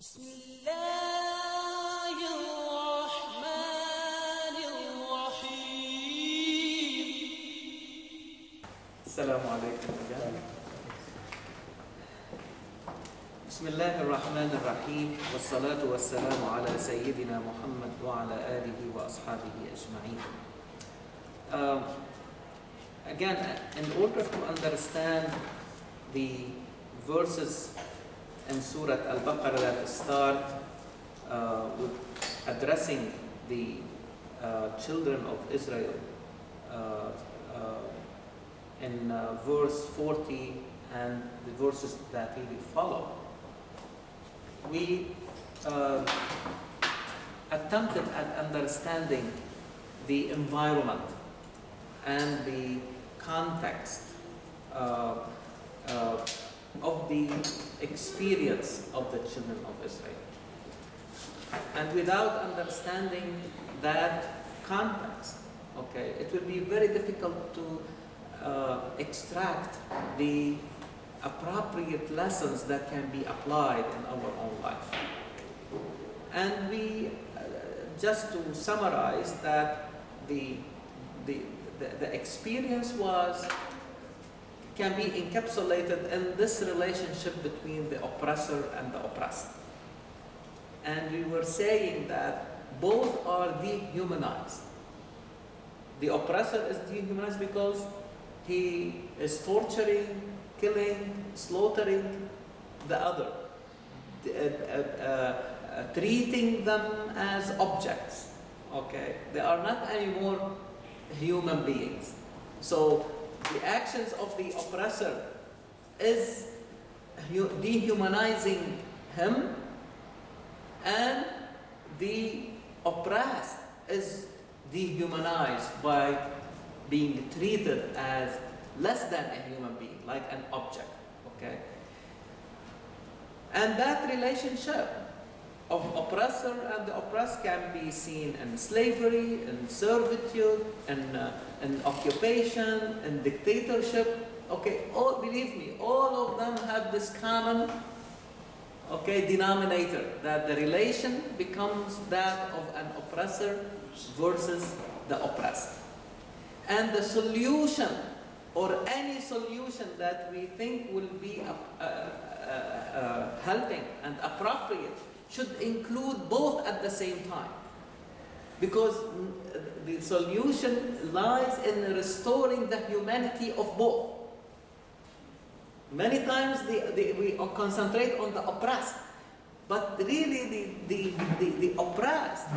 بسم الله الرحمن الرحيم. السلام عليكم رجال. بسم الله الرحمن الرحيم والصلاة والسلام على سيدنا محمد وعلى آله وأصحابه أجمعين. Again, in order to understand the verses in Surah Al-Baqarah that start with addressing the children of Israel in verse 40 and the verses that really follow, we attempted at understanding the environment and the context of the experience of the children of Israel. And without understanding that context, okay, it will be very difficult to extract the appropriate lessons that can be applied in our own life. And we, just to summarize, that the experience can be encapsulated in this relationship between the oppressor and the oppressed. And we were saying that both are dehumanized. The oppressor is dehumanized because he is torturing, killing, slaughtering the other, treating them as objects. Okay, they are not anymore human beings. So the actions of the oppressor is dehumanizing him, and the oppressed is dehumanized by being treated as less than a human being, like an object. Okay? And that relationship of oppressor and the oppressed can be seen in slavery, in servitude, in occupation, in dictatorship. Okay, believe me, all of them have this common, denominator, that the relation becomes that of an oppressor versus the oppressed. And the solution, or any solution that we think will be helping and appropriate, should include both at the same time, because the solution lies in restoring the humanity of both. Many times we concentrate on the oppressed, but really the oppressed,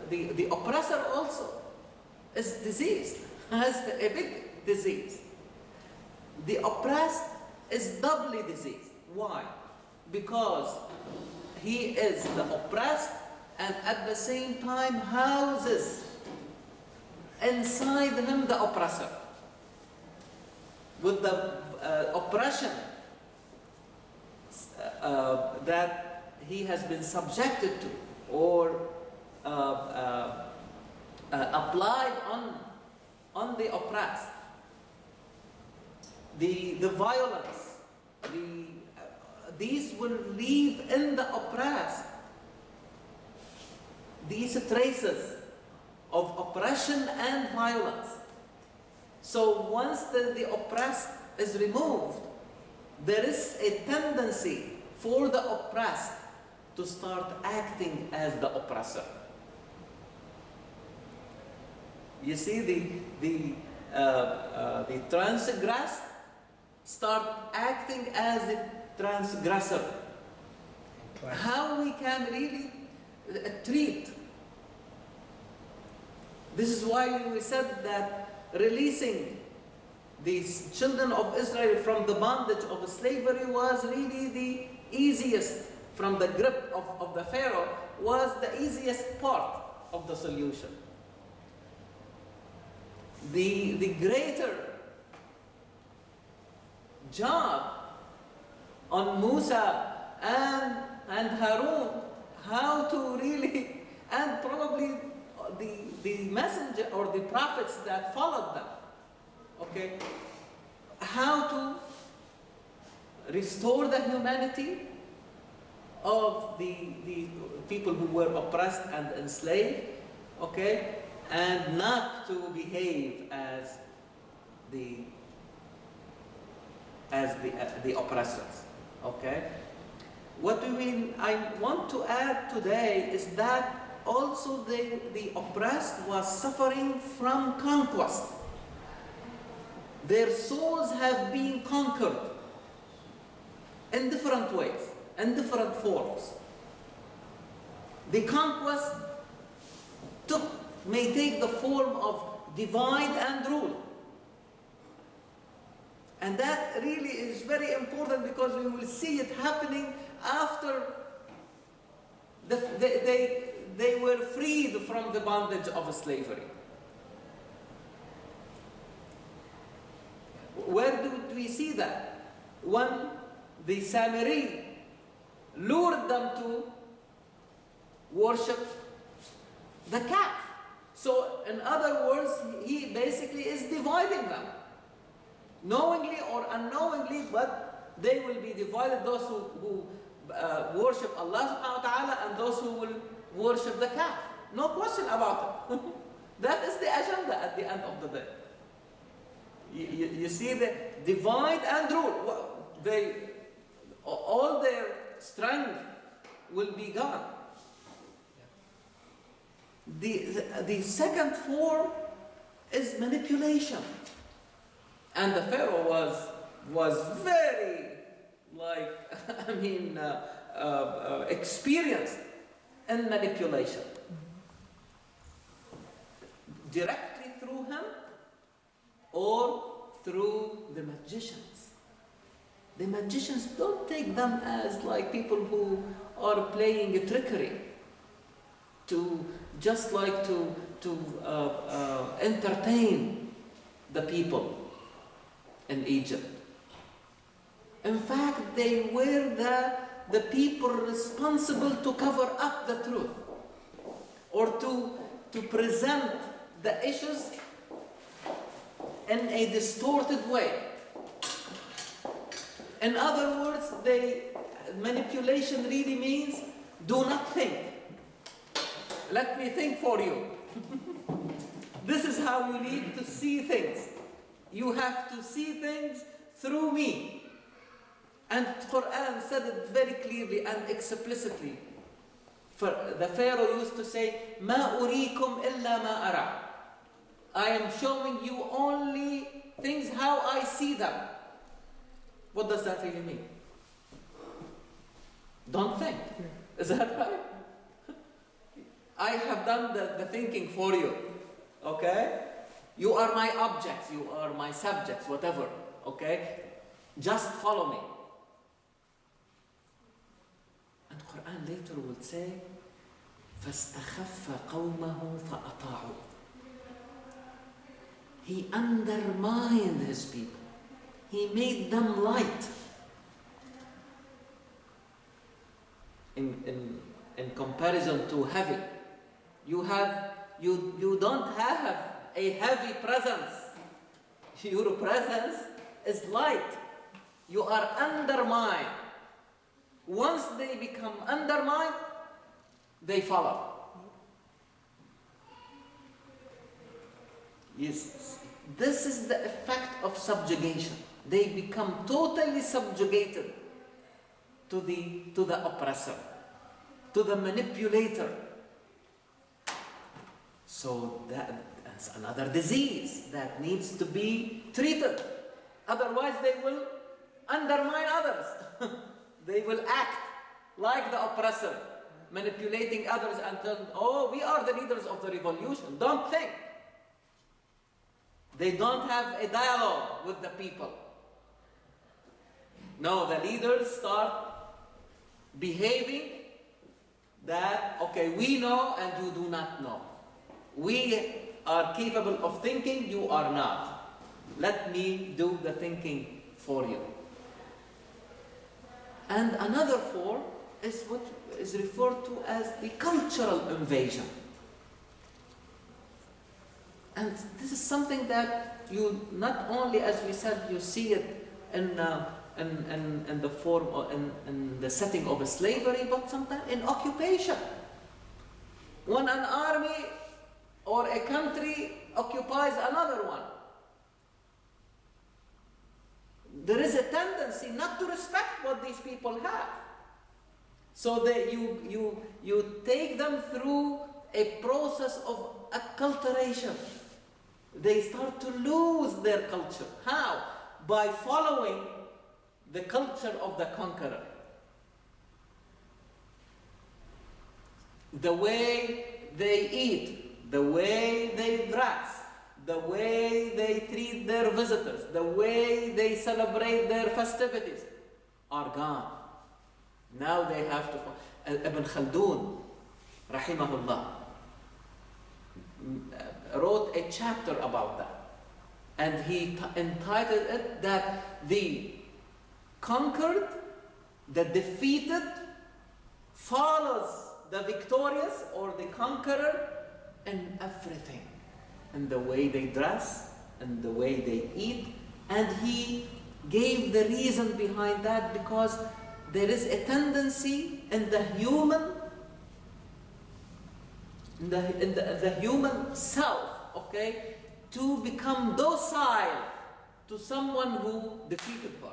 the oppressor also is diseased, has a big disease. The oppressed is doubly diseased. Why? Because he is the oppressed and at the same time houses inside him the oppressor with the oppression that he has been subjected to or applied on the oppressed. The violence, these will leave in the oppressed these traces of oppression and violence. So once the oppressed is removed, there is a tendency for the oppressed to start acting as the oppressor. You see, the transgressed start acting as the transgressor. How we can really treat. This is why we said that releasing these children of Israel from the bondage of slavery was really the easiest, from the grip of the Pharaoh, was the easiest part of the solution. The greater job on Musa and Harun, how to really, and probably the messenger or the prophets that followed them, okay, how to restore the humanity of the people who were oppressed and enslaved, okay, and not to behave as the oppressors, okay. What I want to add today is that also the oppressed was suffering from conquest. Their souls have been conquered in different ways, in different forms. The conquest may take the form of divide and rule. And that really is very important, because we will see it happening after they were freed from the bondage of slavery. Where do we see that? When the Samiri lured them to worship the calf. So in other words, he basically is dividing them. Knowingly or unknowingly, but they will be divided, those who worship Allah subhanahu wa ta'ala and those who will worship the calf. No question about it. That is the agenda at the end of the day. You see the divide and rule. All their strength will be gone. The second form is manipulation. And the Pharaoh was very, experienced in manipulation. Directly through him or through the magicians. The magicians, don't take them as like people who are playing a trickery to entertain the people in Egypt. In fact, they were the people responsible to cover up the truth, or to present the issues in a distorted way. In other words, manipulation really means do not think. Let me think for you. This is how you need to see things. You have to see things through me. And Quran said it very clearly and explicitly. For the Pharaoh used to say, "Ma urikum illa ma ara." I am showing you only things how I see them. What does that really mean? Don't think. Is that right? I have done the thinking for you. Okay? You are my objects, you are my subjects, whatever. Okay? Just follow me. And Quran later will say, فَاسْتَخَفَّ قَوْمَهُ فَأَطَاعُوا. He undermined his people. He made them light. In comparison to heavy, you don't have a heavy presence. Your presence is light. You are undermined. Once they become undermined, they follow. Yes, this is the effect of subjugation. They become totally subjugated to the oppressor, to the manipulator. So that's another disease that needs to be treated. Otherwise they will undermine others. They will act like the oppressor, manipulating others until, oh, we are the leaders of the revolution. Don't think. They don't have a dialogue with the people. No, the leaders start behaving that, okay, we know and you do not know. We are capable of thinking, you are not. Let me do the thinking for you. And another form is what is referred to as the cultural invasion. And this is something that you not only, as we said, you see it in in the form or in the setting of a slavery, but sometimes in occupation. When an army or a country occupies another one, there is a tendency not to respect what these people have. So that you take them through a process of acculturation. They start to lose their culture. How? By following the culture of the conqueror. The way they eat, the way they dress, the way they treat their visitors, the way they celebrate their festivities are gone. Now they have to. Ibn Khaldun, rahimahullah, wrote a chapter about that. And he entitled it that the conquered, the defeated, follows the victorious or the conqueror in everything. In the way they dress, in the way they eat. And he gave the reason behind that because there is a tendency in the human, in the human self, okay, to become docile to someone who defeated her.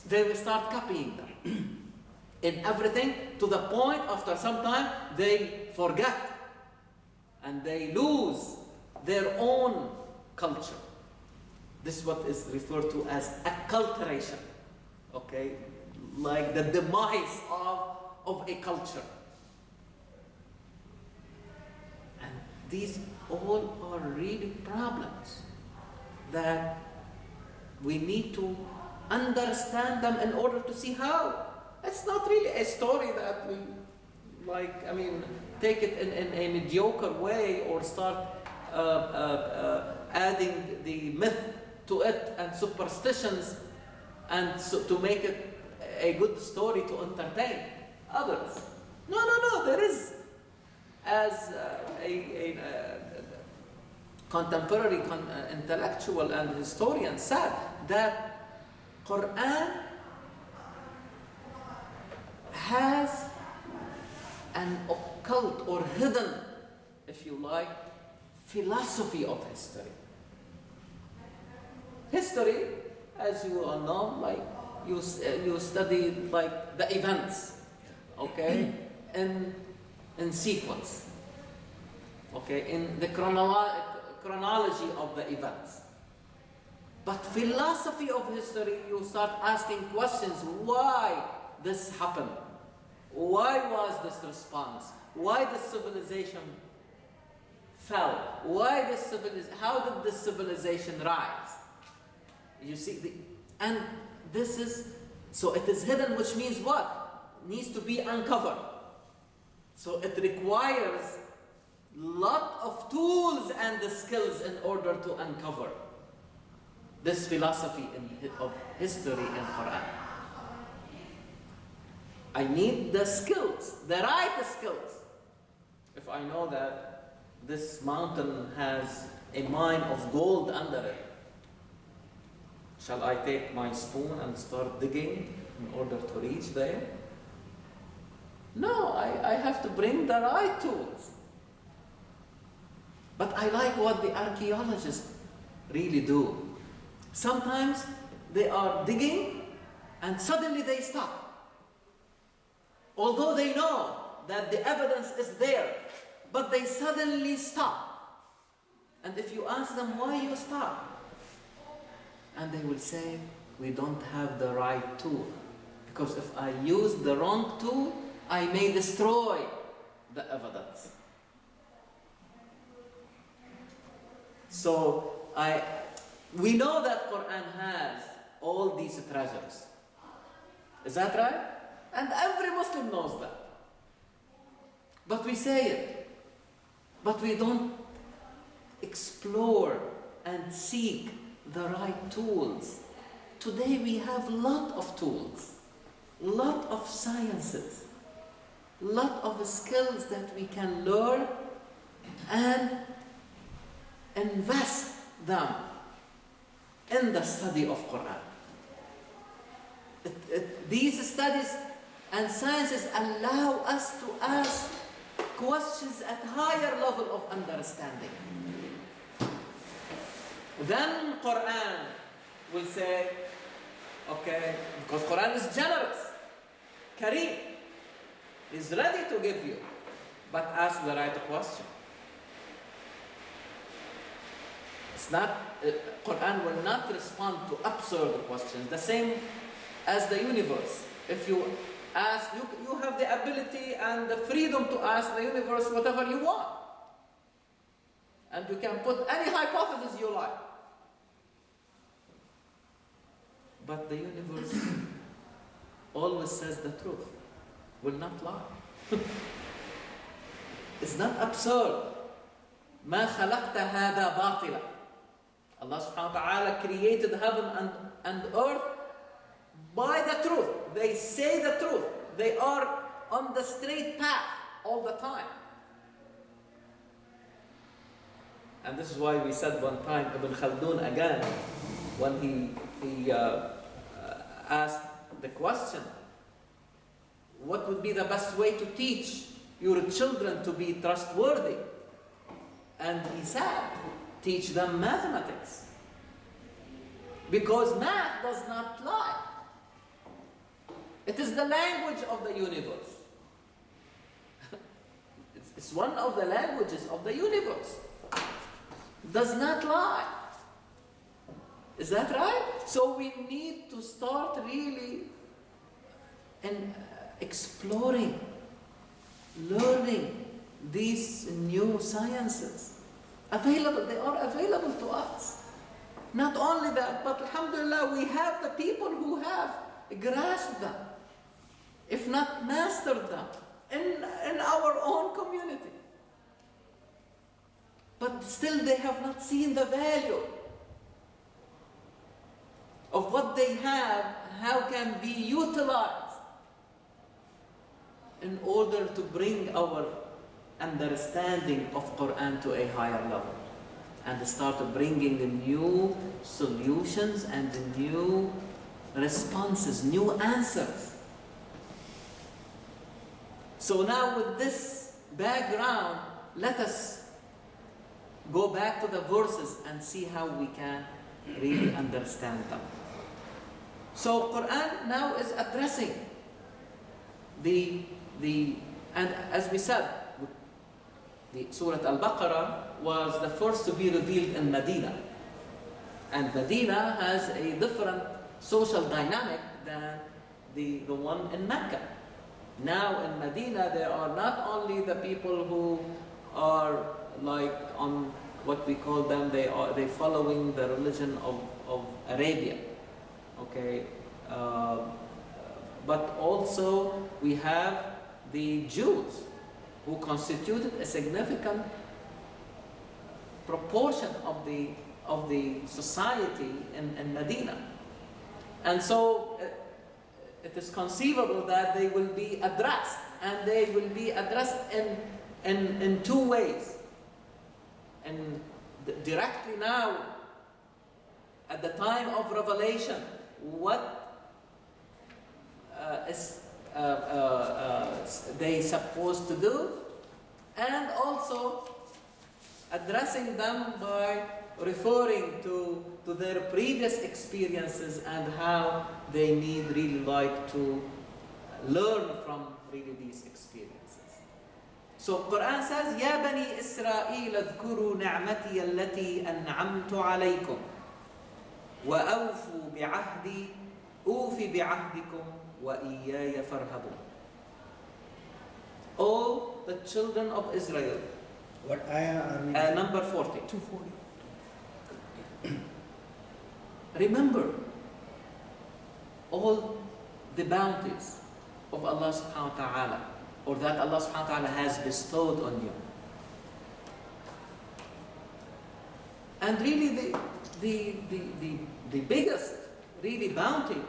They will start copying them in everything, to the point after some time they forget and they lose their own culture. This is what is referred to as acculturation, okay? Like the demise of a culture. And these all are really problems that we need to understand them in order to see how. It's not really a story that we, take it in a mediocre way or start adding the myth to it and superstitions and so to make it a good story to entertain others. No, there is, as a contemporary intellectual and historian said, that Quran has an occult or hidden, if you like, philosophy of history. History, as you all know, like you study like the events, okay, in sequence, okay, in the chronology of the events. But philosophy of history, you start asking questions: why this happened? Why was this response? Why this civilization fell? How did this civilization rise? You see, and this is, so it is hidden, which means what? Needs to be uncovered. So it requires lot of tools and the skills in order to uncover this philosophy of history in Quran. I need the skills, the right skills. If I know that this mountain has a mine of gold under it, shall I take my spoon and start digging in order to reach there? No, I have to bring the right tools. But I like what the archaeologists really do. Sometimes they are digging and suddenly they stop. Although they know that the evidence is there, but they suddenly stop. And if you ask them why you stop, and they will say, we don't have the right tool. Because if I use the wrong tool, I may destroy the evidence. So we know that Quran has all these treasures. Is that right? And every Muslim knows that. But we say it. But we don't explore and seek the right tools. Today we have a lot of tools, lot of sciences, lot of skills that we can learn and invest them in the study of Quran. These studies and sciences allow us to ask questions at higher level of understanding. Then Quran will say, okay, because Quran is generous, Kareem, is ready to give you, but ask the right question. It's not, Quran will not respond to absurd questions, the same as the universe. If you ask, you have the ability and the freedom to ask the universe whatever you want. And you can put any hypothesis you like. But the universe always says the truth, will not lie. It's not absurd. ما خلقت هذا باطلا. Allah subhanahu wa ta'ala created heaven and earth by the truth. They say the truth. They are on the straight path all the time. And this is why we said one time, Ibn Khaldun again, when he asked the question, what would be the best way to teach your children to be trustworthy? And he said, teach them mathematics. Because math does not lie. It is the language of the universe. It's one of the languages of the universe. It does not lie. Is that right? So we need to start really exploring, learning these new sciences. Available, they are available to us. Not only that, but alhamdulillah, we have the people who have grasped them, if not mastered them, in our own community. But still they have not seen the value of what they have, how can be utilized in order to bring our understanding of Quran to a higher level and start bringing new solutions and new responses, new answers. So now with this background, let us go back to the verses and see how we can really understand them. So Quran now is addressing and as we said, the Surah Al-Baqarah was the first to be revealed in Medina. And Medina has a different social dynamic than the one in Mecca. Now in Medina, there are not only the people who are like on what we call them, they following the religion of Arabia, okay? But also we have the Jews, who constituted a significant proportion of the society in Medina. And so it is conceivable that they will be addressed, and they will be addressed in two ways. And directly now, at the time of revelation, what is they supposed to do, and also addressing them by referring to their previous experiences and how they need really like to learn from really these experiences. So Quran says, يا بني إسرائيل اذكروا نعمتي التي أنعمت عليكم وأوفوا بعهدي أوف بعهدكم وَإِيَّايَ فَارْهَبُونَ. O the children of Israel. What ayah are we? Number 40. 240. Remember all the bounties of Allah subhanahu wa ta'ala, or that Allah subhanahu wa ta'ala has bestowed on you. And really the biggest really bounty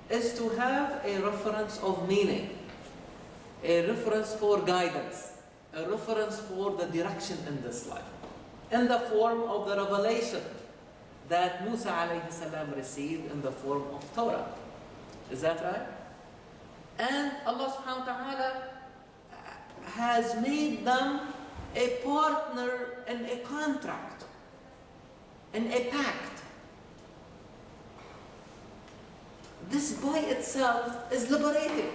is to have a reference of meaning, a reference for guidance, a reference for the direction in this life, in the form of the revelation that Musa alayhi salam received in the form of Torah. Is that right? And Allah subhanahu wa ta'ala has made them a partner in a contract, in a pact. This by itself is liberating.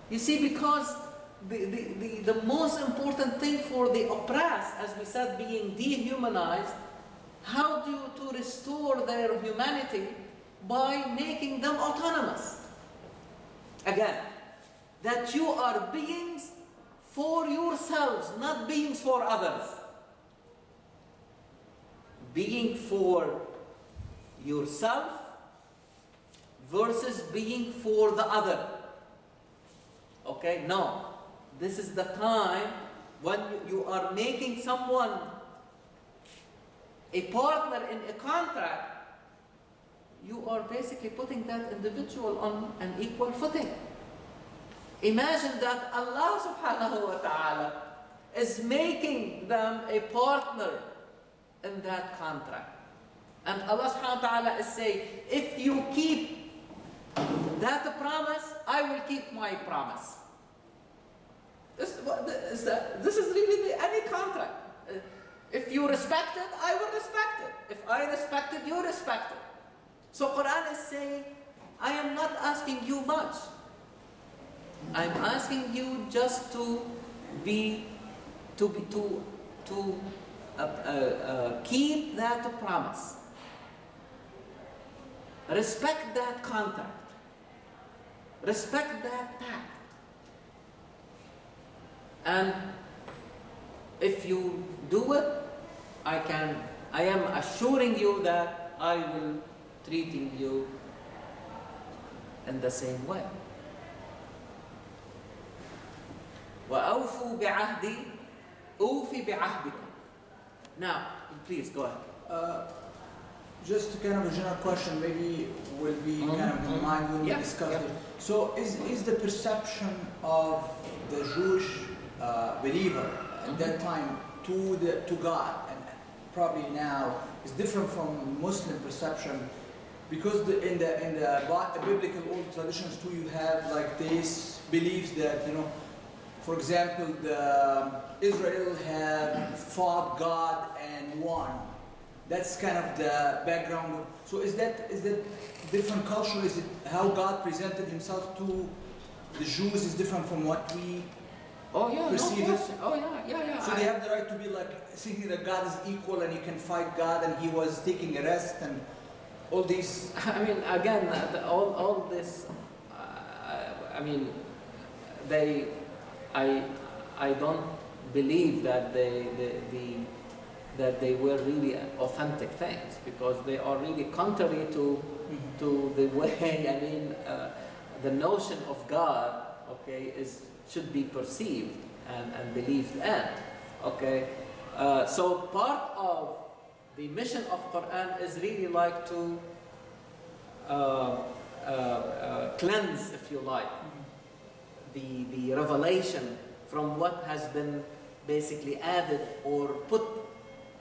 You see, because the most important thing for the oppressed, as we said, being dehumanized, how to restore their humanity? By making them autonomous. Again, that you are beings for yourselves, not beings for others. Being for yourself versus being for the other. Okay, no. This is the time when you are making someone a partner in a contract. You are basically putting that individual on an equal footing. Imagine that Allah subhanahu wa ta'ala is making them a partner in that contract. And Allah subhanahu wa ta'ala is saying, if you keep that promise, I will keep my promise. This is really any contract. If you respect it, I will respect it. If I respect it, you respect it. So Quran is saying, I am not asking you much. I'm asking you just to keep that promise. Respect that contract. Respect that pact. And if you do it, I am assuring you that I will treating you in the same way. وَأَوْفُوا بِعَهْدِي أُوفِ بِعَهْدِكُمْ. Now, please go ahead. Just kind of a general question, maybe will be kind of in mind when we discuss it. So, is the perception of the Jewish believer at that time to God, and probably now, is different from Muslim perception? Because in the biblical old traditions too, you have like these beliefs that, you know, for example, Israel had fought God and won. That's kind of the background. So is that different culture? Is it how God presented Himself to the Jews is different from what we perceive it? Oh yeah. So they have the right to be like thinking that God is equal and you can fight God and He was taking a rest and all these. I mean, again, all this. I mean, I don't believe that they were really authentic things, because they are really contrary to the way. I mean, the notion of God, okay, should be perceived and believed in. Okay, so part of the mission of Quran is really like to cleanse, if you like, the revelation from what has been basically added or put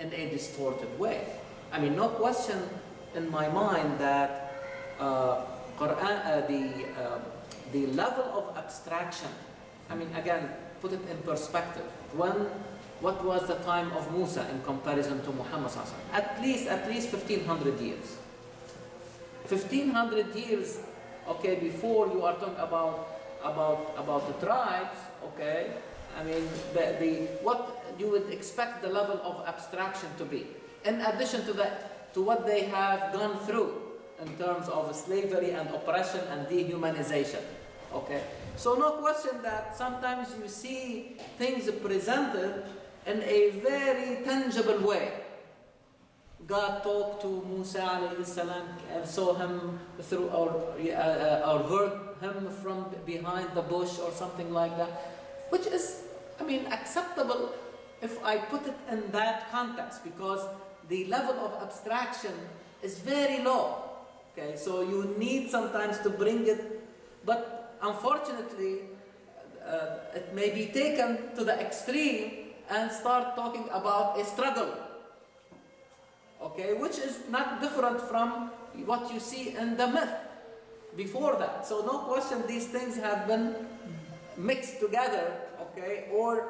in a distorted way. I mean, no question in my mind that Quran, the level of abstraction. I mean, again, put it in perspective. What was the time of Musa in comparison to Muhammad sallallahu alaihi wasallam? At least 1500 years. 1500 years, okay, before you are talking about the tribes, okay? I mean, what you would expect the level of abstraction to be. In addition to that, to what they have gone through in terms of slavery and oppression and dehumanization, okay? So no question that sometimes you see things presented in a very tangible way. God talked to Musa alayhi salam and saw him through or heard him from behind the bush or something like that, which is, I mean, acceptable if I put it in that context, because the level of abstraction is very low. Okay, so you need sometimes to bring it, but unfortunately, it may be taken to the extreme and start talking about a struggle. okay, which is not different from what you see in the myth before that. So no question these things have been mixed together, okay, or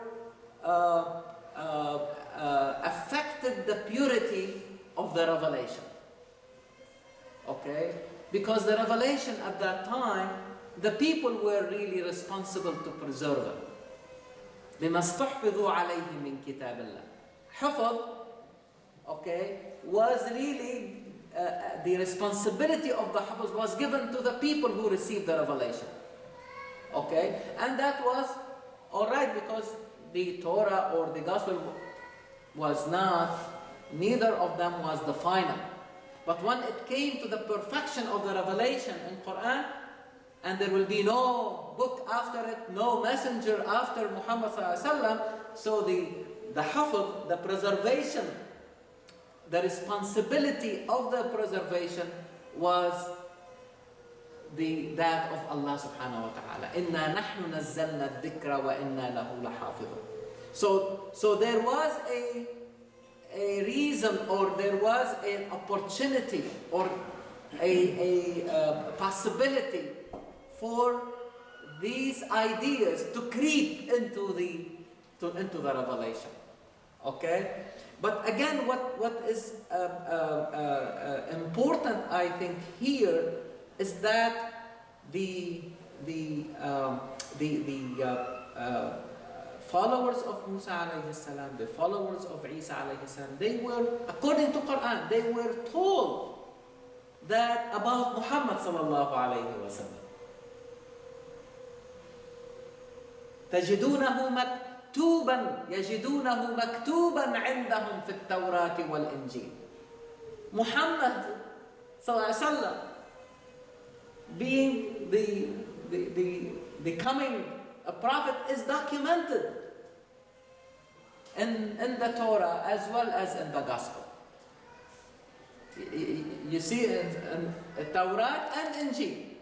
affected the purity of the revelation, okay, because the revelation at that time, the people were really responsible to preserve it. بما استحفظوا عليه من كتاب الله. حفظ, okay, was really the responsibility of the Hafiz was given to the people who received the revelation. Okay? And that was alright because the Torah or the Gospel was not, neither of them was the final. But when it came to the perfection of the revelation in Quran, and there will be no book after it, no messenger after Muhammad sallallahu alaihi wasallam, so the Hafiz, the preservation, the responsibility of the preservation was that of Allah subhanahu wa ta'ala. Inna nahnu nazzalna dhikra wa inna lahu lahafidhun. So there was a reason, or there was an opportunity, or a possibility for these ideas to creep into the revelation. Okay? But again, what is important, I think, here is that the followers of Musa alayhi salam, the followers of Isa alayhi salam, they were, according to Quran, they were told that about Muhammad sallallahu alayhi wa sallam. يجدونه مكتوبا عندهم في التوراة والإنجيل. Muhammad sallallahu alaihi wasallam, being the becoming a prophet, is documented in the Torah as well as in the Gospel. You see in Torah and Injil.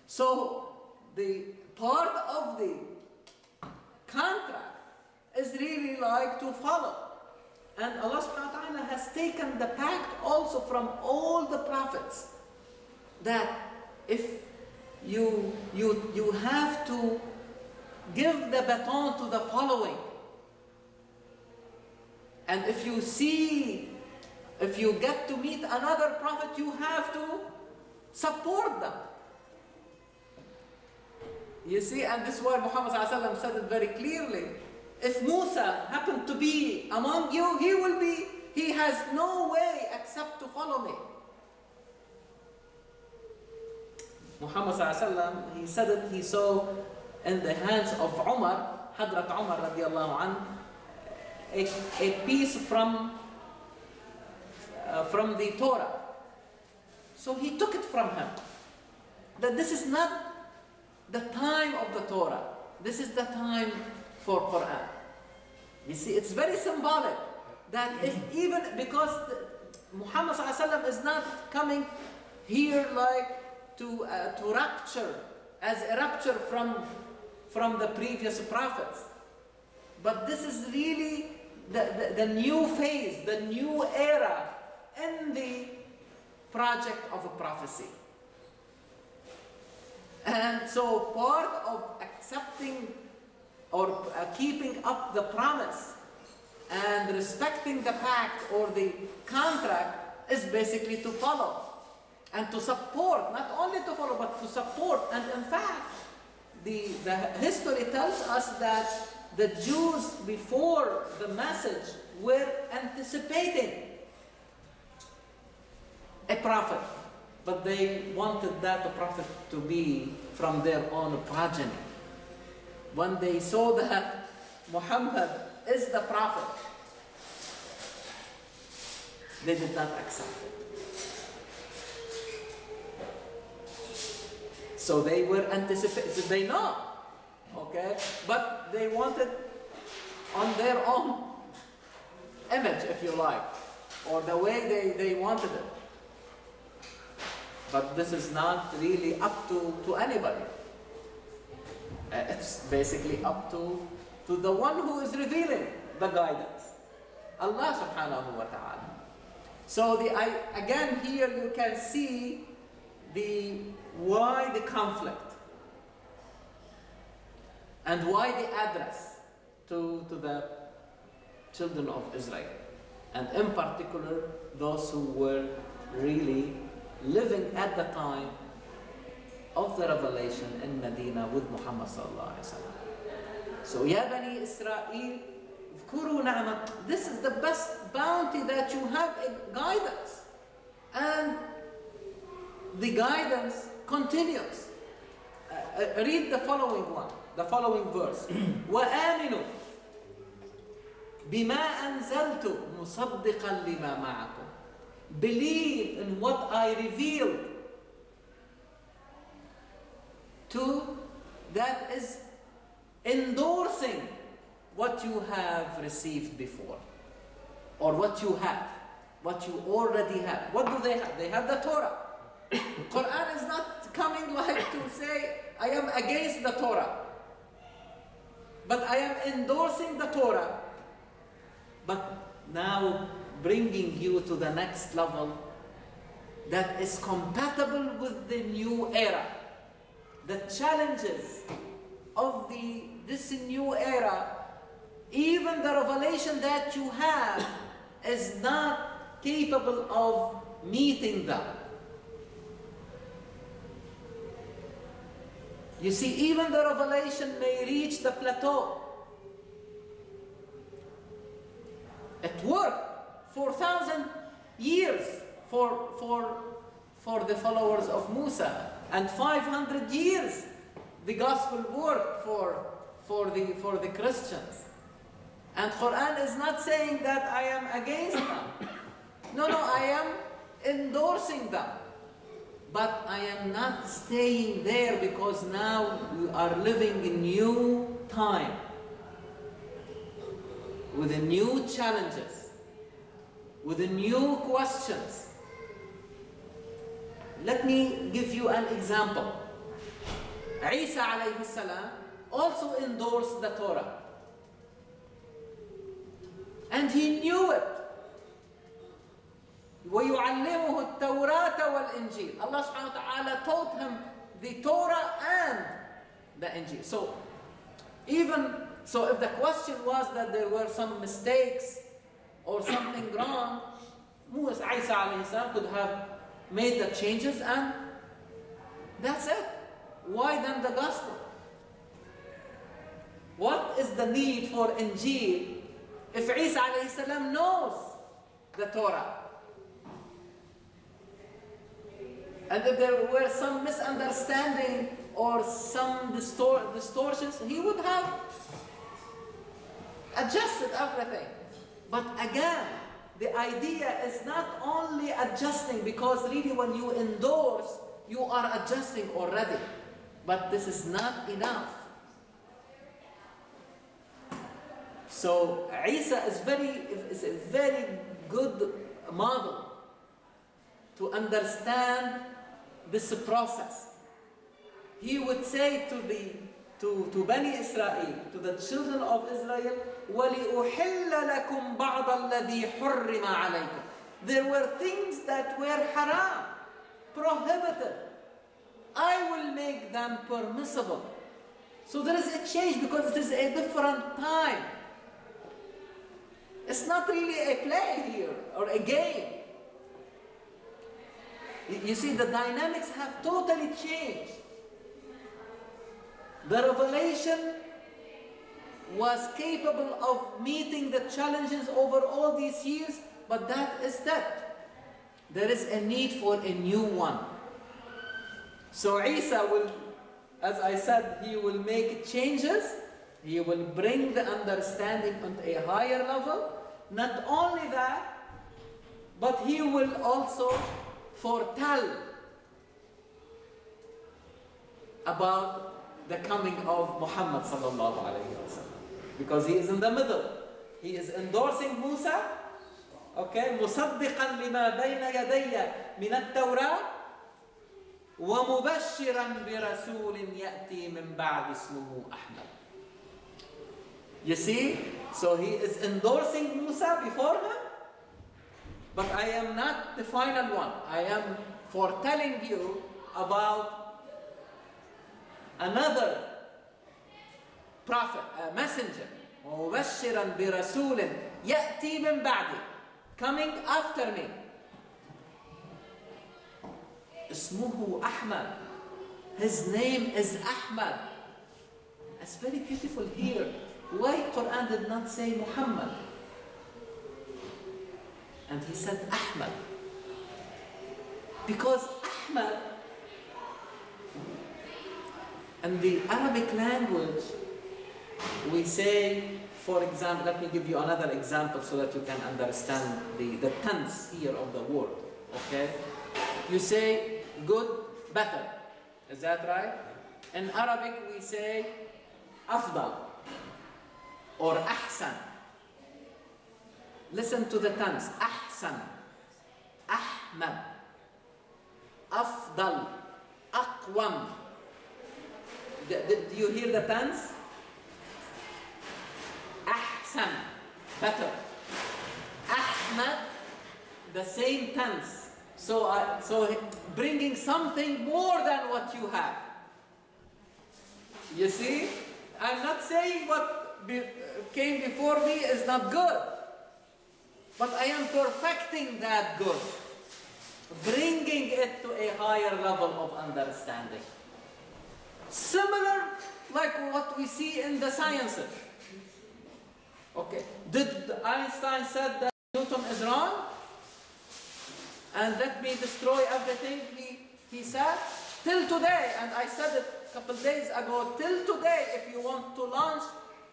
So the part of the contract is really like to follow. And Allah subhanahu wa ta'ala has taken the pact also from all the prophets, that if you have to give the baton to the following, and if you get to meet another prophet, you have to support them. You see, and this is why Muhammad sallallahu alaihi wasallam said it very clearly. If Musa happened to be among you, he has no way except to follow me. Muhammad sallallahu alaihi wasallam, he said it, he saw in the hands of Umar, Hadrat Umar radiallahu anh, a piece from the Torah. So he took it from him. That this is not the time of the Torah. This is the time for Quran. You see, it's very symbolic that if even because Muhammad sallallahu alaihi wasallam is not coming here like to rapture, as a rapture from the previous prophets, but this is really the new phase, the new era in the project of a prophecy. And so part of accepting or keeping up the promise and respecting the pact or the contract is basically to follow and to support, not only to follow but to support. And in fact, the history tells us that the Jews before the message were anticipating a prophet, but they wanted that prophet to be from their own progeny. When they saw that Muhammad is the prophet, they did not accept it. So they were anticipating, they know, okay, but they wanted on their own image, if you like, or the way they wanted it. But this is not really up to anybody. It's basically up to the one who is revealing the guidance, Allah subhanahu wa ta'ala. So again here you can see why the conflict and why the address to the children of Israel, and in particular those who were really living at the time of the revelation in Medina with Muhammad sallallahu alaihi wasallam. So, Ya Bani Israel, this is the best bounty that you have in guidance, and the guidance continues. Read the following verse. وَآمِنُوا بِمَا أَنزَلْتُ مُصَدِّقًا لِمَا مَعَكُمْ. Believe in what I revealed that is endorsing what you have received before, or what you already have. What do they have? They have the Torah. Quran is not coming like to say, I am against the Torah, but I am endorsing the Torah, but now bringing you to the next level that is compatible with the new era. The challenges of this new era, even the revelation that you have is not capable of meeting them. You see, even the revelation may reach the plateau. It worked for 1,000 years for the followers of Musa, and 500 years the gospel worked for the Christians. And Quran is not saying that I am against them. No, I am endorsing them. But I am not staying there, because now we are living in new time with the new challenges, with the new questions. Let me give you an example. Isa alayhi salam also endorsed the Torah, and he knew it. وَيُعَلِّمُهُ التَّوْرَاةَ وَالْإِنْجِيلَ. Allah subhanahu wa ta'ala taught him the Torah and the Injil. So if the question was that there were some mistakes or something wrong, Isa alayhi salam could have made the changes, and that's it. Why then the gospel? What is the need for Injil if Isa alayhi salam knows the Torah? And if there were some misunderstanding or some distortions, he would have adjusted everything. But again, the idea is not only adjusting, because really when you endorse, you are adjusting already. But this is not enough. So Isa is a very good model to understand this process. He would say to Bani Israel, to the children of Israel, وَلِأُحِلَّ لَكُمْ بَعْضَ الَّذِي حُرِّمَ عَلَيْكُمْ. There were things that were haram, prohibited. I will make them permissible. So there is a change, because it is a different time. It's not really a play here or a game. You see, the dynamics have totally changed. The revelation was capable of meeting the challenges over all these years, but that is that. There is a need for a new one. So Isa will, as I said, he will make changes. He will bring the understanding on a higher level. Not only that, but he will also foretell about the coming of Muhammad sallallahu alayhi wa sallam, because he is in the middle. He is endorsing Musa, okay, مصدقا لما بين يدي من التوراة ومبشرا برسول يأتي من بعد اسمه أحمد. You see, so he is endorsing Musa before him, But I am not the final one. I am foretelling you about another prophet, a messenger. مبشرا برسول يأتي من بعدي, coming after me. اسمه أحمد. His name is Ahmad. It's very beautiful here. Why Quran did not say Muhammad? And he said Ahmad. Because Ahmad, in the Arabic language, we say, for example, let me give you another example so that you can understand the tense here of the word. Okay? You say good, better. Is that right? In Arabic, we say afdal or ahsan. Listen to the tense. Ahsan, Ahmad, afdal, aqwam. Do you hear the tense? Ahsan, better. Ahmad, the same tense. So bringing something more than what you have. You see? I'm not saying what came before me is not good. But I am perfecting that good. Bringing it to a higher level of understanding. Similar like what we see in the sciences. Okay. Did Einstein said that Newton is wrong? And let me destroy everything he said? Till today, and I said it a couple days ago, till today, if you want to launch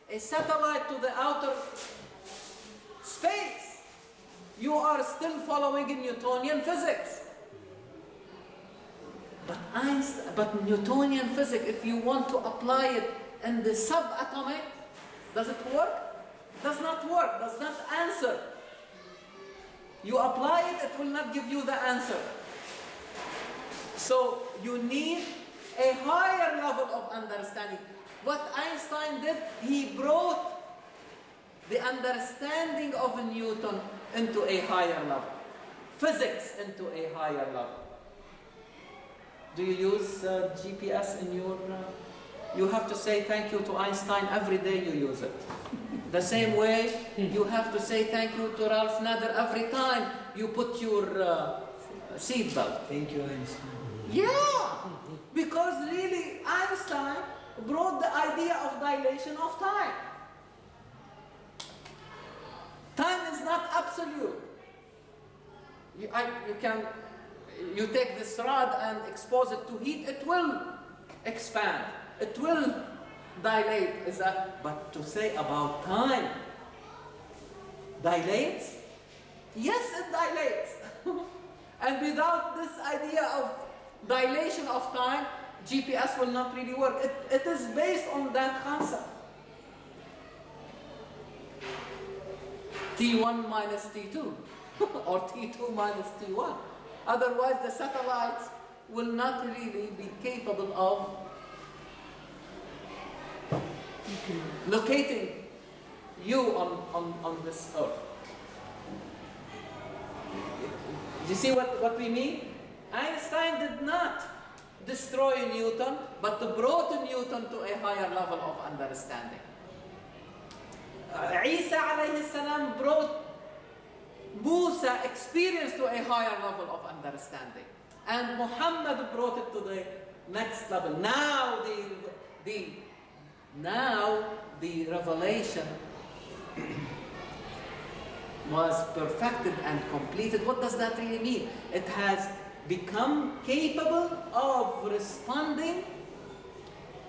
a satellite to the outer space, you are still following in Newtonian physics. But Newtonian physics, if you want to apply it in the subatomic, does it work? Does not work, does not answer. You apply it, it will not give you the answer. So you need a higher level of understanding. What Einstein did, he brought the understanding of Newton into a higher level. Physics into a higher level. Do you use GPS in your... you have to say thank you to Einstein every day you use it. The same way you have to say thank you to Ralph Nader every time you put your seat belt. Thank you, Einstein. Yeah! Because really Einstein brought the idea of dilation of time. Time is not absolute. You take this rod and expose it to heat, it will expand. It will dilate. But to say about time, dilates? Yes, it dilates. And without this idea of dilation of time, GPS will not really work. It is based on that concept. T1 minus T2 or T2 minus T1. Otherwise the satellites will not really be capable of locating you on this earth. You see what we mean? Einstein did not destroy Newton, but brought Newton to a higher level of understanding. Isa alayhi salam brought Musa experience to a higher level of understanding. And Muhammad brought it to the next level. Now the revelation was perfected and completed. What does that really mean? It has become capable of responding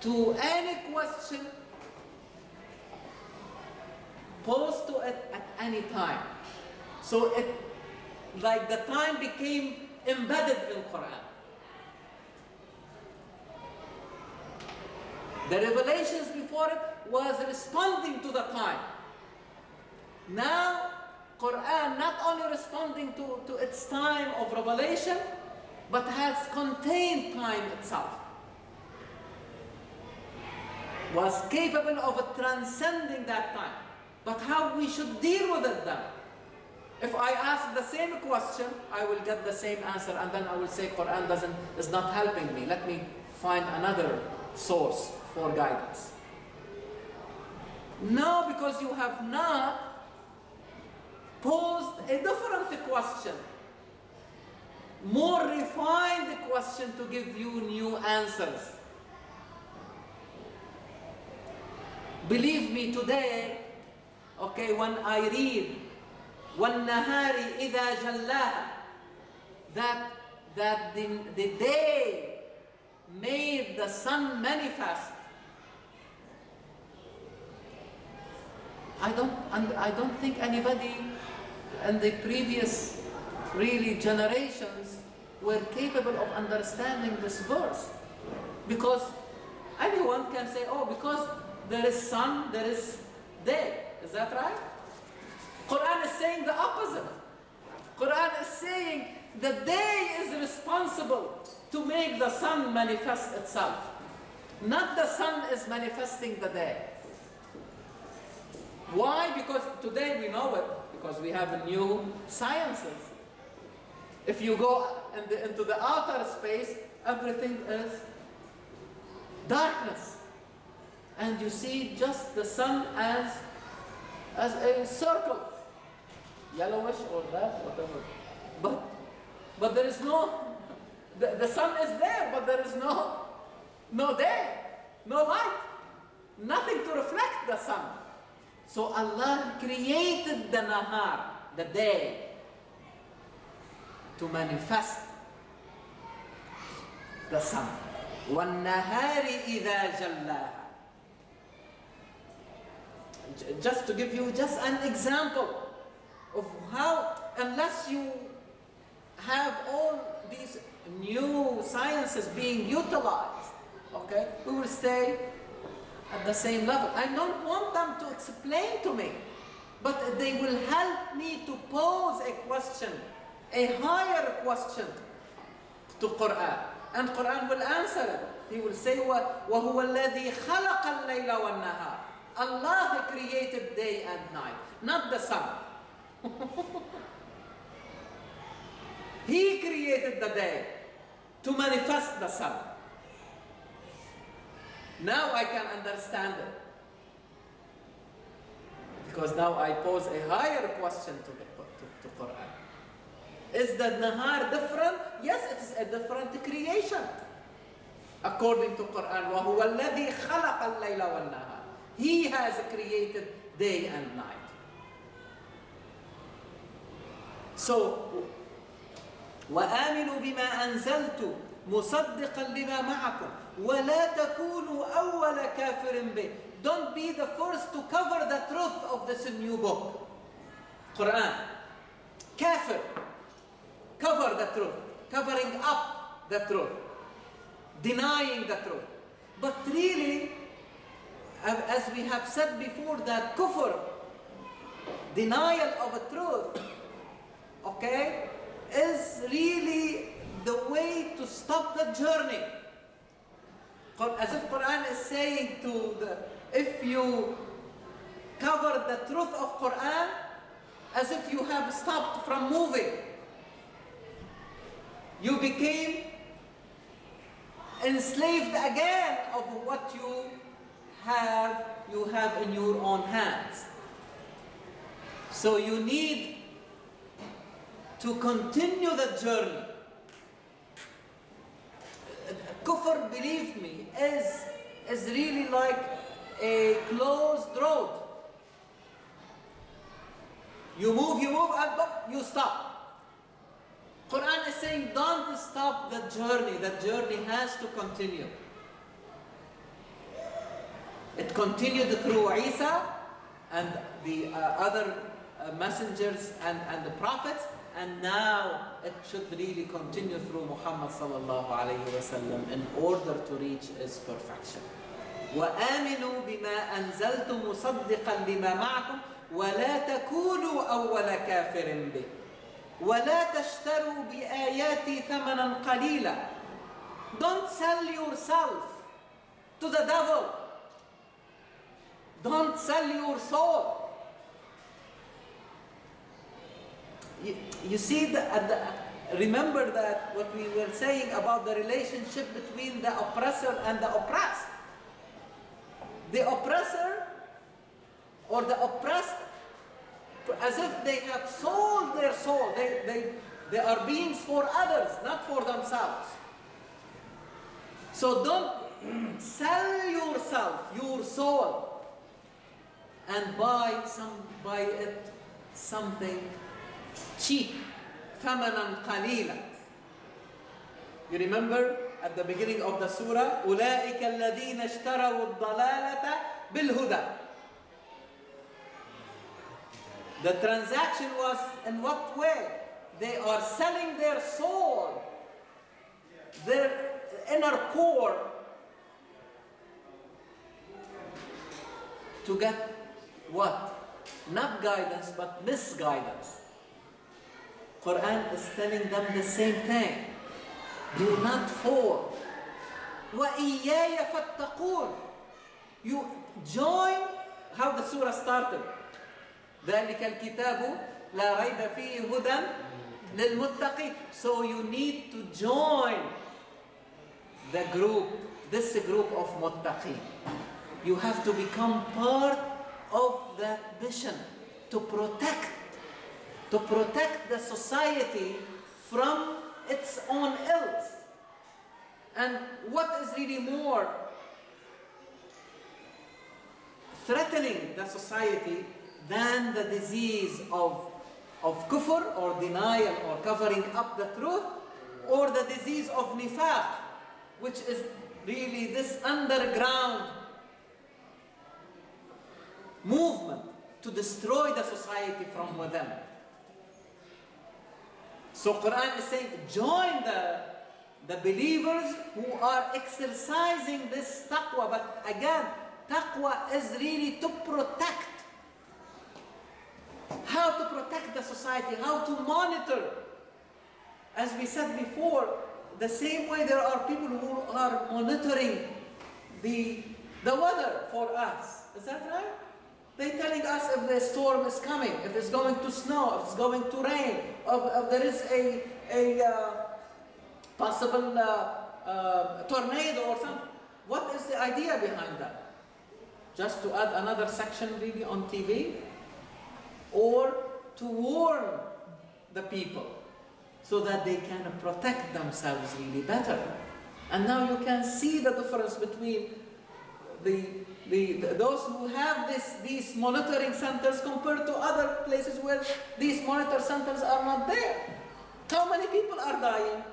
to any question posed to it at any time. So it, like the time became embedded in Quran. The revelations before it was responding to the time. Now, Quran not only responding to its time of revelation, but has contained time itself. Was capable of transcending that time. But how we should deal with it then? If I ask the same question, I will get the same answer, and then I will say Quran is not helping me. Let me find another source for guidance. No, because you have not posed a different question, more refined question to give you new answers. Believe me today, okay, when I read وَالنَّهَارِ إِذَا جَلَّاهَا, that the day made the sun manifest, I don't think anybody in the previous really generations were capable of understanding this verse. Because anyone can say, oh, because there is sun, there is day. Is that right? Quran is saying the opposite. Quran is saying the day is responsible to make the sun manifest itself. Not the sun is manifesting the day. Why? Because today we know it, because we have new sciences. If you go into the outer space, everything is darkness. And you see just the sun as a circle, yellowish or that, whatever. But there is no, the sun is there, but there is no day, no light, nothing to reflect the sun. So Allah created the nahar, the day, to manifest the sun. وَالنَّهَارِ إِذَا جَلَّاهَا. Just to give you just an example of how, unless you have all these new sciences being utilized, okay, we will stay at the same level. I don't want them to explain to me, but they will help me to pose a question, a higher question to Quran. And Quran will answer it. He will say, وَهُوَ الَّذِي خَلَقَ اللَّيْلَ وَالنَّهَارِ. Allah created day and night, not the sun. He created the day to manifest the sun. Now I can understand it. Because now I pose a higher question to Quran. Is the Nahar different? Yes, it is a different creation. According to Quran, وَهُوَ الَّذِي خَلَقَ اللَّيْلَ وَالنَّهَارِ. He has created day and night. So, وَآمِنُوا بِمَا أَنزَلْتُ مُصَدِّقًا لِمَا مَعَكُمْ وَلَا تَكُونُوا أَوَّلَ كَافِرٍ بِهِ. Don't be the first to cover the truth of this new book. Quran. Kafir. Cover the truth. Covering up the truth. Denying the truth. But really, as we have said before, that kufr, denial of a truth, okay, is really the way to stop the journey. As if Quran is saying if you cover the truth of Quran, as if you have stopped from moving. You became enslaved again of what you have in your own hands. So you need to continue the journey. Kufr, believe me, is really like a closed road. You move, and you stop. Quran is saying, don't stop the journey. The journey has to continue. It continued through Isa and the other messengers and the prophets, and now it should really continue through Muhammad sallallahu alayhi wa sallam in order to reach its perfection. وَآمِنُوا بِمَا أَنزَلْتُ مُصَدِّقًا لِمَا مَعَكُمْ وَلَا تَكُونُوا أَوَّلَ كَافِرٍ بِهِ وَلَا تَشْتَرُوا بِآيَاتِي ثَمَنًا قَلِيلًا. Don't sell yourself to the devil. Don't sell your soul you see, remember that what we were saying about the relationship between the oppressor and the oppressed. The oppressor or the oppressed, as if they have sold their soul. They are beings for others, not for themselves. So don't sell yourself, your soul, and buy it something cheap, ثمنا قليلا. You remember at the beginning of the surah, أولئك الذين اشتروا الضلالة بالهدى. The transaction was in what way? They are selling their soul, their inner core, to get what? Not guidance, but misguidance. Quran is telling them the same thing. Do not fall. وَإِيَّايَ فَاتَّقُونَ. You join how the surah started. ذَلِكَ الْكِتَابُ لَا رَيْبَ فِيهِ هُدًى لِلْمُتَّقِينَ. So you need to join the group, this group of muttaqin. You have to become part of that mission to protect the society from its own ills. And what is really more threatening the society than the disease of kufr or denial or covering up the truth, or the disease of nifaq, which is really this underground movement to destroy the society from within. So Quran is saying, join the believers who are exercising this taqwa. But again, taqwa is really to protect. How to protect the society, how to monitor. As we said before, the same way there are people who are monitoring the weather for us. Is that right? They're telling us if the storm is coming, if it's going to snow, if it's going to rain, if there is a possible tornado or something. What is the idea behind that? Just to add another section really on TV? Or to warn the people so that they can protect themselves really better. And now you can see the difference between those who have these monitoring centers compared to other places where these monitor centers are not there. How many people are dying?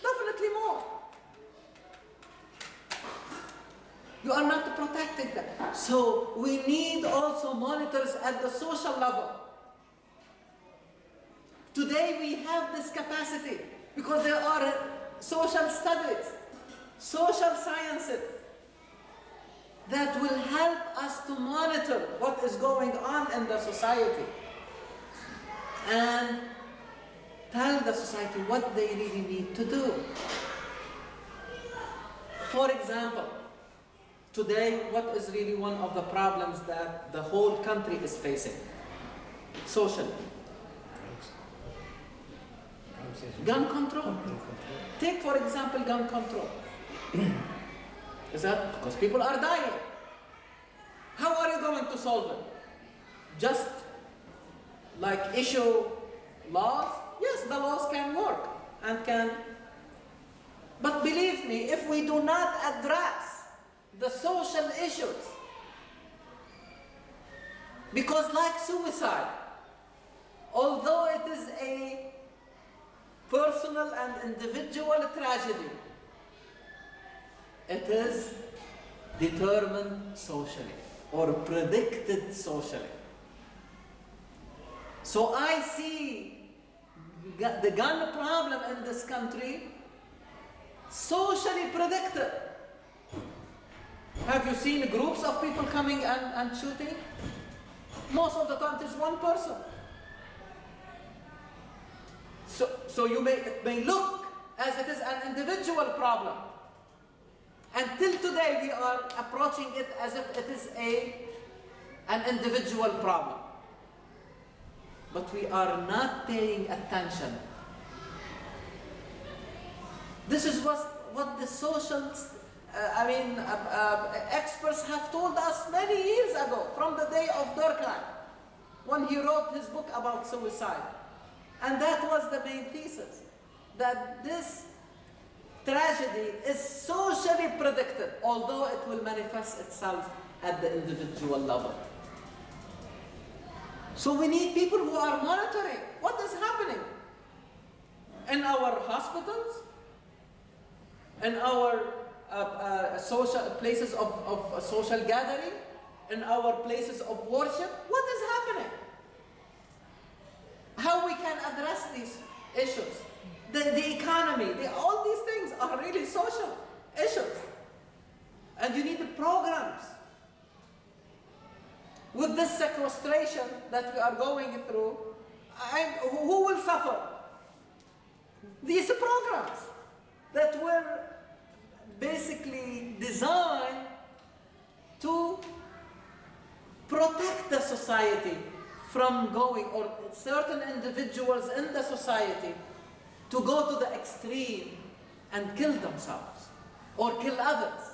Definitely more. You are not protecting them. So we need also monitors at the social level. Today we have this capacity because there are social studies, social sciences that will help us to monitor what is going on in the society and tell the society what they really need to do. For example, today, what is really one of the problems that the whole country is facing? Socially. Gun control. Take, for example, gun control. Is that because people are dying? How are you going to solve it? Just like issue laws? Yes, the laws can work and can. But believe me, if we do not address the social issues, because like suicide, although it is a personal and individual tragedy, it is determined socially or predicted socially. So I see the gun problem in this country socially predicted. Have you seen groups of people coming and shooting? Most of the time it is one person. So it may look as it is an individual problem. Until today we are approaching it as if it is an individual problem. but we are not paying attention. This is what the social, experts have told us many years ago, from the day of Durkheim, when he wrote his book about suicide. And that was the main thesis, that this tragedy is socially predicted, although it will manifest itself at the individual level. So we need people who are monitoring what is happening in our hospitals, in our social places of social gathering, in our places of worship. What is happening? How we can address these issues? The economy, all these things are really social issues. And you need the programs. With this sequestration that we are going through, who will suffer? These programs that were basically designed to protect the society from going, or certain individuals in the society, to go to the extreme and kill themselves or kill others.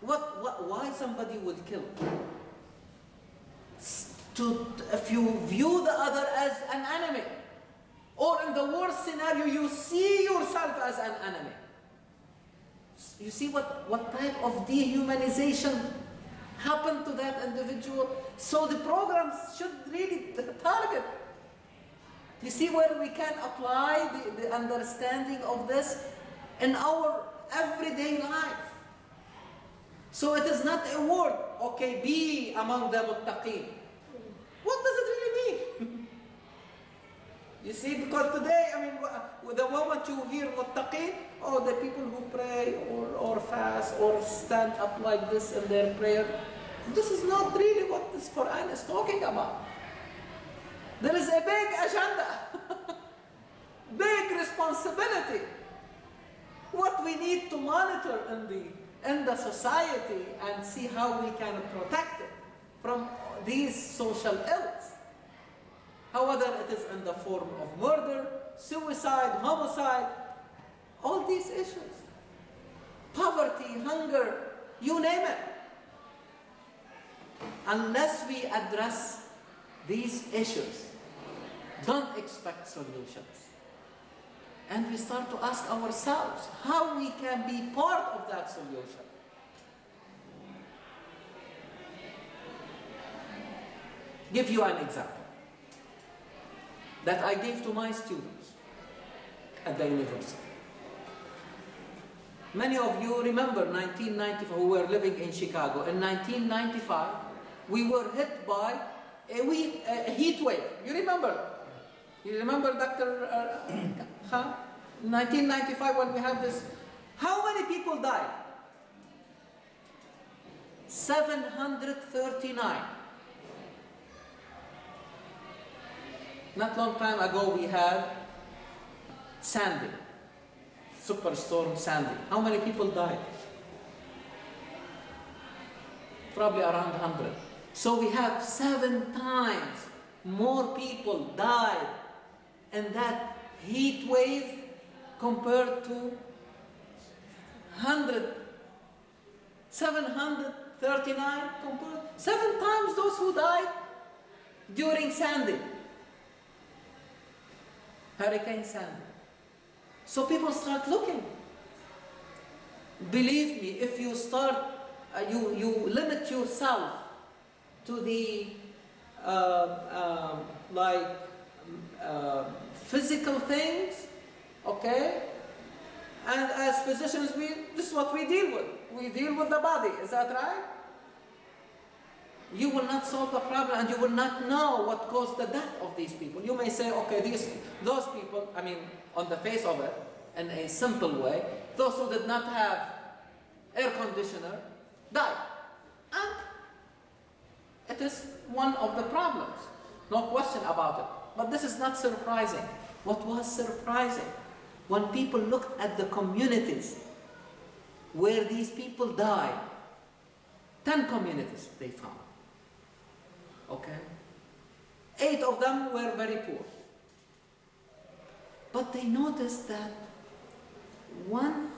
Why somebody will kill? If you view the other as an enemy, or in the worst scenario, you see yourself as an enemy. You see what type of dehumanization happened to that individual? So the programs should really target. You see where we can apply the understanding of this in our everyday life. So it is not a word, okay, be among the muttaqeen. What does it really mean? You see, because today, the moment you hear muttaqeen, the people who pray or fast or stand up like this in their prayer, this is not really what this Quran is talking about. There is a big agenda, big responsibility. What we need to monitor in the society and see how we can protect it from these social ills. However, it is in the form of murder, suicide, homicide, all these issues. Poverty, hunger, you name it. Unless we address these issues, don't expect solutions. And we start to ask ourselves how we can be part of that solution. Give you an example that I gave to my students at the university. Many of you remember 1995, who were living in Chicago. In 1995, we were hit by a heat wave. You remember? You remember, Dr. Khan? 1995, when we had this. How many people died? 739. Not long time ago, we had Sandy, Superstorm Sandy. How many people died? Probably around 100. So we have 7 times more people died in that heat wave compared to 739 compared 7 times those who died during Sandy. Hurricane Sandy. So people start looking. Believe me, if you start, you limit yourself to the physical things, okay? And as physicians, this is what we deal with. We deal with the body. Is that right? You will not solve the problem, and you will not know what caused the death of these people. You may say, okay, those people, on the face of it, in a simple way, those who did not have air conditioner died. And it is one of the problems. No question about it. But this is not surprising. What was surprising? When people looked at the communities where these people died, 10 communities they found. Okay? 8 of them were very poor. But they noticed that one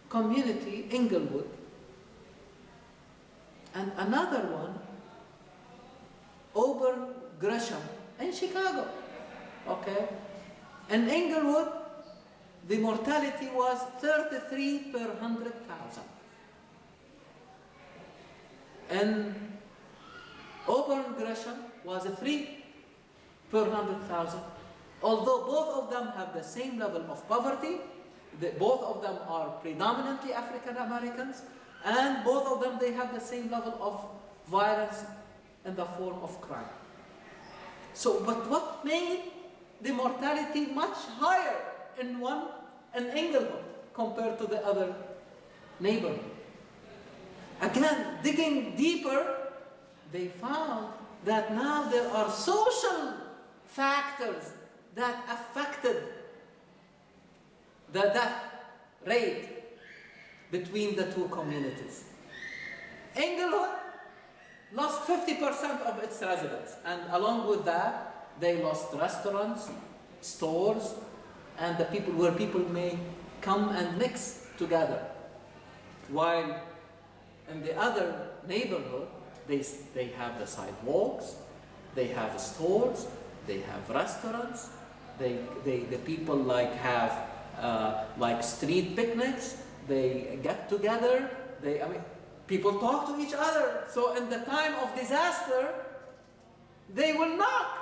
community, Inglewood, and another one, Auburn Gresham, in Chicago. Okay? In Inglewood, the mortality was 33 per 100,000. And Auburn Gresham was 3 per 100,000. Although both of them have the same level of poverty, both of them are predominantly African Americans, and both of them, they have the same level of violence in the form of crime. So, but what made the mortality much higher in Inglewood compared to the other neighborhood? Again, digging deeper, they found that now there are social factors that affected the death rate between the two communities. Inglewood lost 50% of its residents, and along with that, they lost restaurants, stores, and the people where people may come and mix together. While in the other neighborhood, they have the sidewalks, they have stores, they have restaurants, the people like have like street picnics, they get together, people talk to each other. So in the time of disaster, they will knock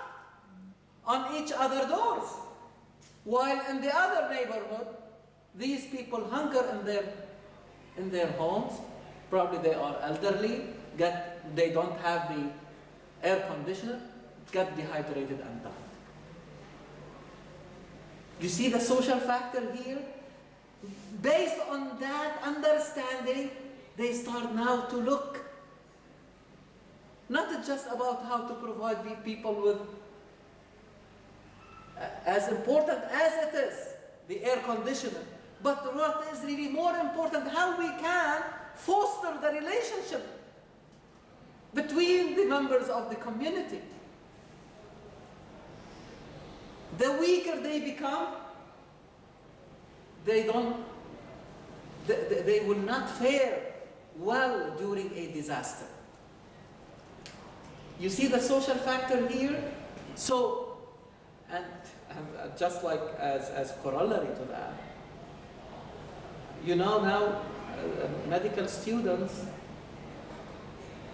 on each other's doors. While in the other neighborhood, these people hunker in their homes. Probably they are elderly, they don't have the air conditioner, get dehydrated and die. You see the social factor here? Based on that understanding, they start now to look not just about how to provide the people with, as important as it is, the air conditioner, but what is really more important, how we can foster the relationship between the members of the community. The weaker they become, they will not fare well during a disaster. You see the social factor here? So, and just like as corollary to that, you know now medical students,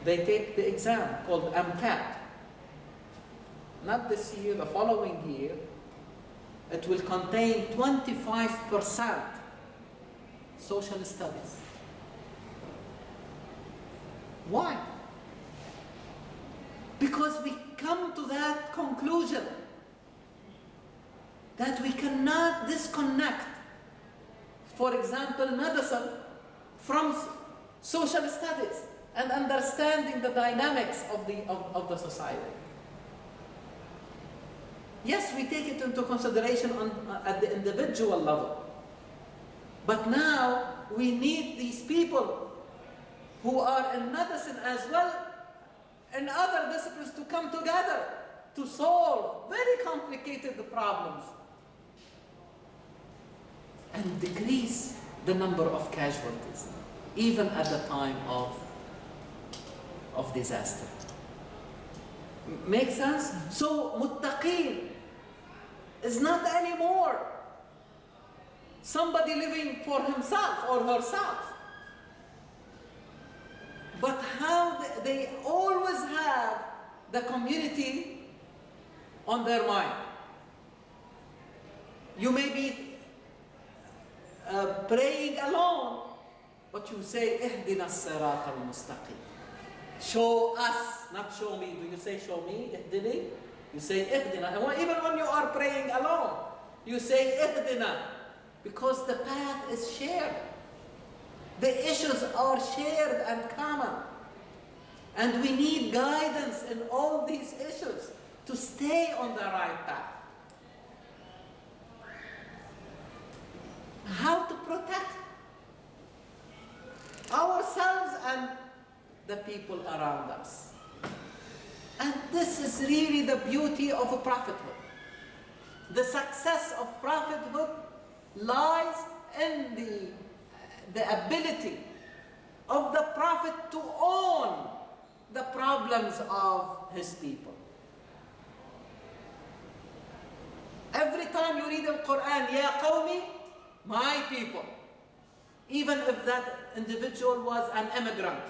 they take the exam called MCAT. Not this year, the following year, it will contain 25% social studies. Why? Because we come to that conclusion that we cannot disconnect, for example, medicine from social studies and understanding the dynamics of the society. Yes, we take it into consideration at the individual level. But now we need these people who are in medicine as well and other disciplines to come together to solve very complicated problems and decrease the number of casualties, even at the time of disaster. Make sense? So, muttaqeen is not anymore somebody living for himself or herself, but how they always have the community on their mind. You may be praying alone, but you say, "Ihdina as-sirata al-mustaqim." Show us, not show me. Do you say show me? Ihdini? You say ihdina. And even when you are praying alone, you say ihdina, because the path is shared. The issues are shared and common. And we need guidance in all these issues to stay on the right path. How to protect ourselves and the people around us. And this is really the beauty of a prophethood. The success of prophethood lies in the ability of the prophet to own the problems of his people. Every time you read the Quran, Ya Qawmi, my people, even if that individual was an immigrant,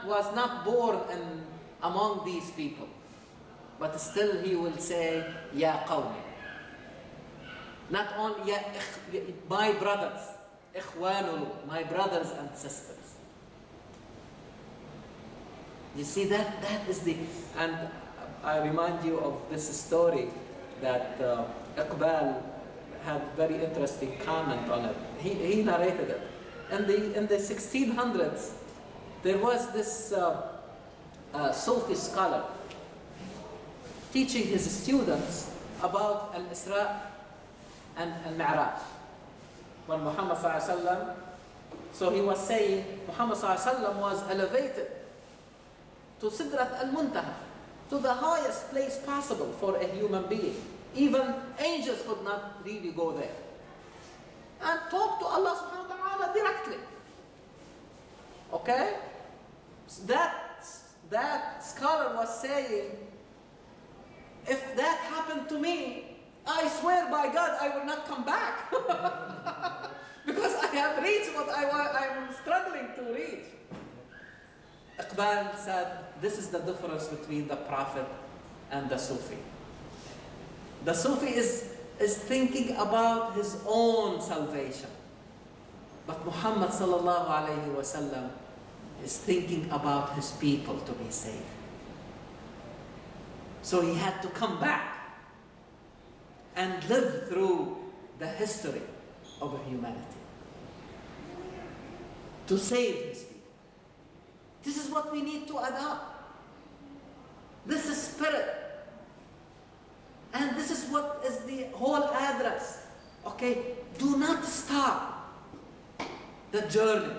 was not born among these people, but still he will say, Ya Qawmi. Not only my brothers, Ikhwanulu, my brothers and sisters. You see, that is the, and I remind you of this story that Iqbal had very interesting comment on it. He narrated it. In the 1600s, there was this Sufi scholar teaching his students about Al-Isra and Al-Mi'raj. When Muhammad sallallahu alaihi wasallam, so he was saying Muhammad sallallahu alaihi wasallam was elevated to Sidrat al-Muntaha, to the highest place possible for a human being. Even angels could not really go there and talk to Allah subhanahu wa ta'ala directly. Okay? So that scholar was saying, if that happened to me, I swear by God I will not come back. Because I have reached what I'm struggling to reach. Iqbal said, this is the difference between the Prophet and the Sufi. The Sufi is thinking about his own salvation. But Muhammad sallallahu alayhi wa sallam is thinking about his people to be saved. So he had to come back and live through the history of humanity to save his people. This is what we need to adopt. This is spirit. And this is what is the whole address. Okay? Do not stop the journey.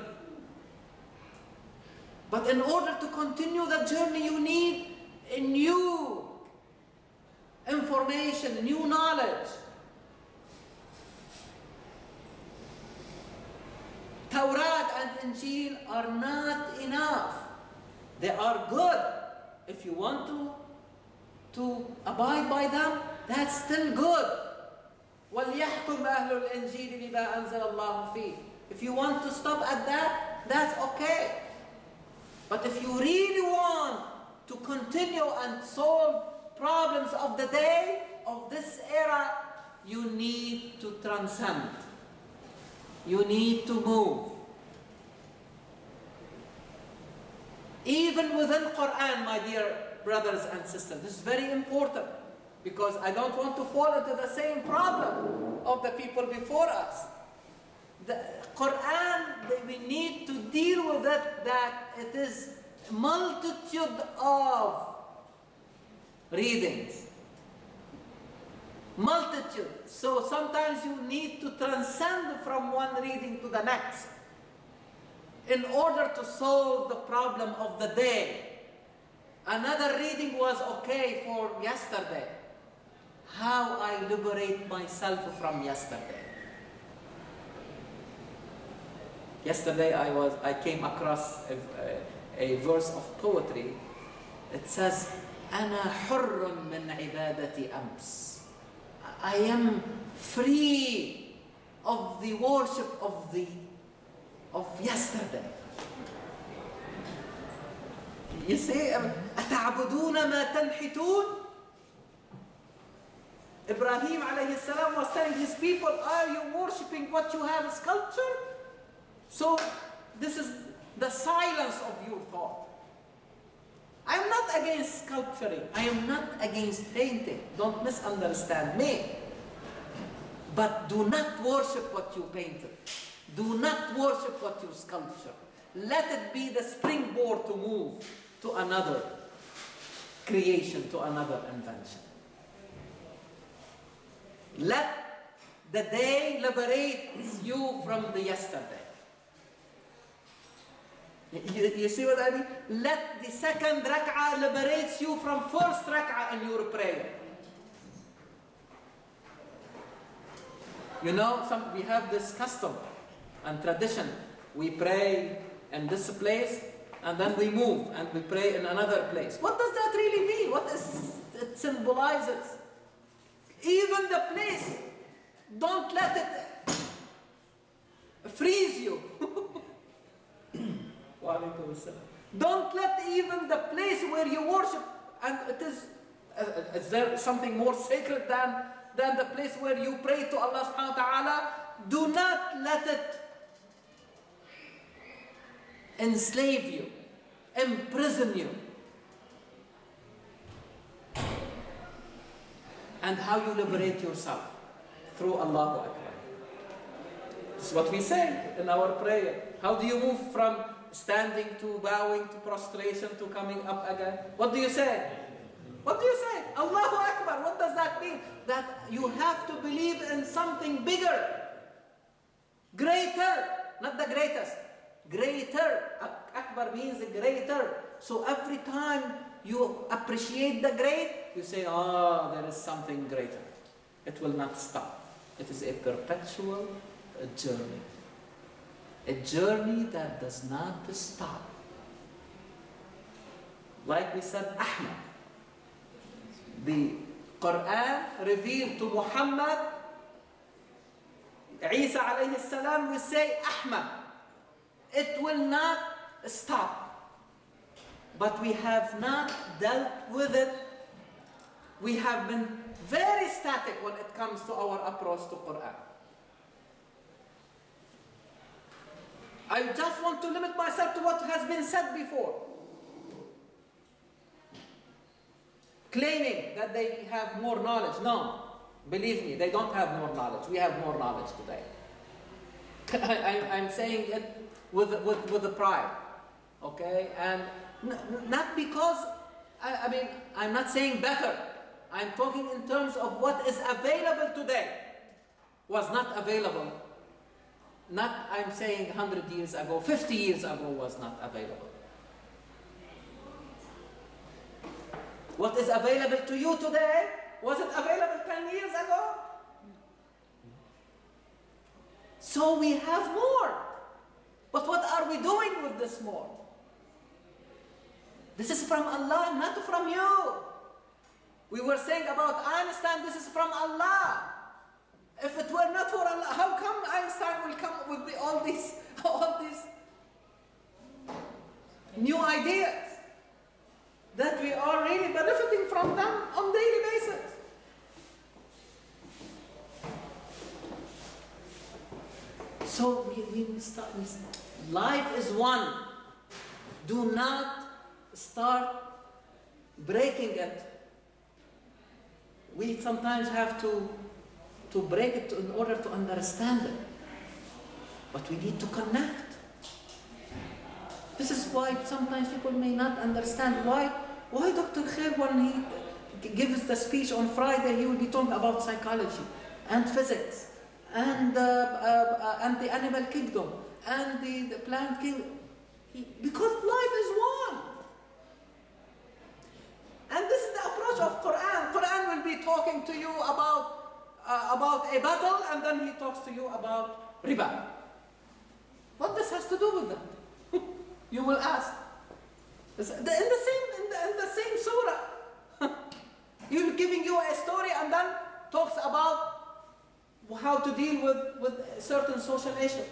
But in order to continue the journey, you need a new information, new knowledge. Tawrat and Injil are not enough. They are good. If you want to abide by them, that's still good. وَلْيَحْكُمْ أَهْلُ الْإِنْجِيلِ بِمَا أَنزَلَ اللَّهُ فِيهِ. If you want to stop at that, that's okay. But if you really want to continue and solve problems of the day, of this era, you need to transcend. You need to move. Even within Quran, my dear brothers and sisters, this is very important, because I don't want to fall into the same problem of the people before us. The Quran, we need to deal with it, that it is a multitude of readings. Multitude. So sometimes you need to transcend from one reading to the next in order to solve the problem of the day. Another reading was okay for yesterday. How I liberate myself from yesterday. Yesterday I came across a verse of poetry. It says, أنا حر من عبادة أمس. I am free of the worship of yesterday. You say, أتعبدون ما تنحتون? Ibrahim alayhi salam was telling his people, are you worshipping what you have sculptured? So this is the silence of your thought. I am not against sculpturing. I am not against painting. Don't misunderstand me. But do not worship what you painted. Do not worship what you sculptured. Let it be the springboard to move to another creation, to another invention. Let the day liberate you from the yesterday. You see what I mean? Let the second rak'ah liberates you from first rak'ah in your prayer. You know, we have this custom and tradition. We pray in this place and then we move and we pray in another place. What does that really mean? What is it symbolizes? Even the place, don't let it freeze you. Don't let even the place where you worship, and it is there something more sacred than the place where you pray to Allah subhanahu wa ta'ala? Do not let it enslave you, imprison you. And how you liberate yourself? Through Allahu Akbar. This is what we say in our prayer. How do you move from standing to bowing to prostration to coming up again? What do you say? What do you say? Allahu Akbar. What does that mean? That you have to believe in something bigger, greater, not the greatest, greater. Akbar means greater. So every time you appreciate the great, you say, oh, there is something greater. It will not stop. It is a perpetual journey. A journey that does not stop. Like we said, Ahmad. The Quran revealed to Muhammad, Isa alayhi salam, we say Ahmad. It will not stop. But we have not dealt with it. We have been very static when it comes to our approach to Quran. I just want to limit myself to what has been said before. Claiming that they have more knowledge. No, believe me, they don't have more knowledge. We have more knowledge today. I'm saying it with the pride, okay? And not because, I mean, I'm not saying better. I'm talking in terms of what is available today. Was not available. Not, I'm saying 100 years ago, 50 years ago was not available. What is available to you today, was it available 10 years ago? So we have more. But what are we doing with this more? This is from Allah, not from you. We were saying about Einstein, this is from Allah. If it were not for Allah, how come Einstein will come with all these new ideas that we are really benefiting from them on daily basis? So we start. Life is one. Do not start breaking it. We sometimes have to break it in order to understand it. But we need to connect. This is why sometimes people may not understand why Dr. Khair, when he gives the speech on Friday, he will be talking about psychology and physics and the animal kingdom and the plant kingdom. Because life is one. And this is the approach of Quran. Quran will be talking to you about a battle, and then he talks to you about riba. What this has to do with that? You will ask. In the same surah. He's giving you a story and then talks about how to deal with certain social issues.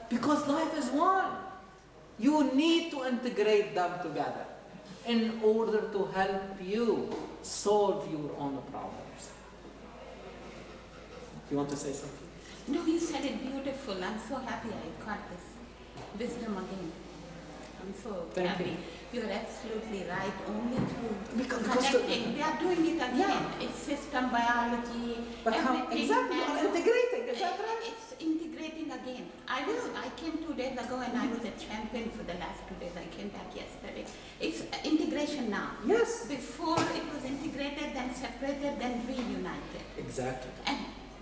Because life is one. You need to integrate them together in order to help you solve your own problems. You want to say something? No, you said it beautiful. I'm so happy I got this wisdom again. I'm so happy. You're absolutely right. Only through connecting. They are doing it again. Yeah. It's system biology. But how exactly? Integrating. Is that right? It's integrating again. I came 2 days ago and I was a champion for the last 2 days. I came back yesterday. It's integration now. Yes. Before it was integrated, then separated, then reunited. Exactly. And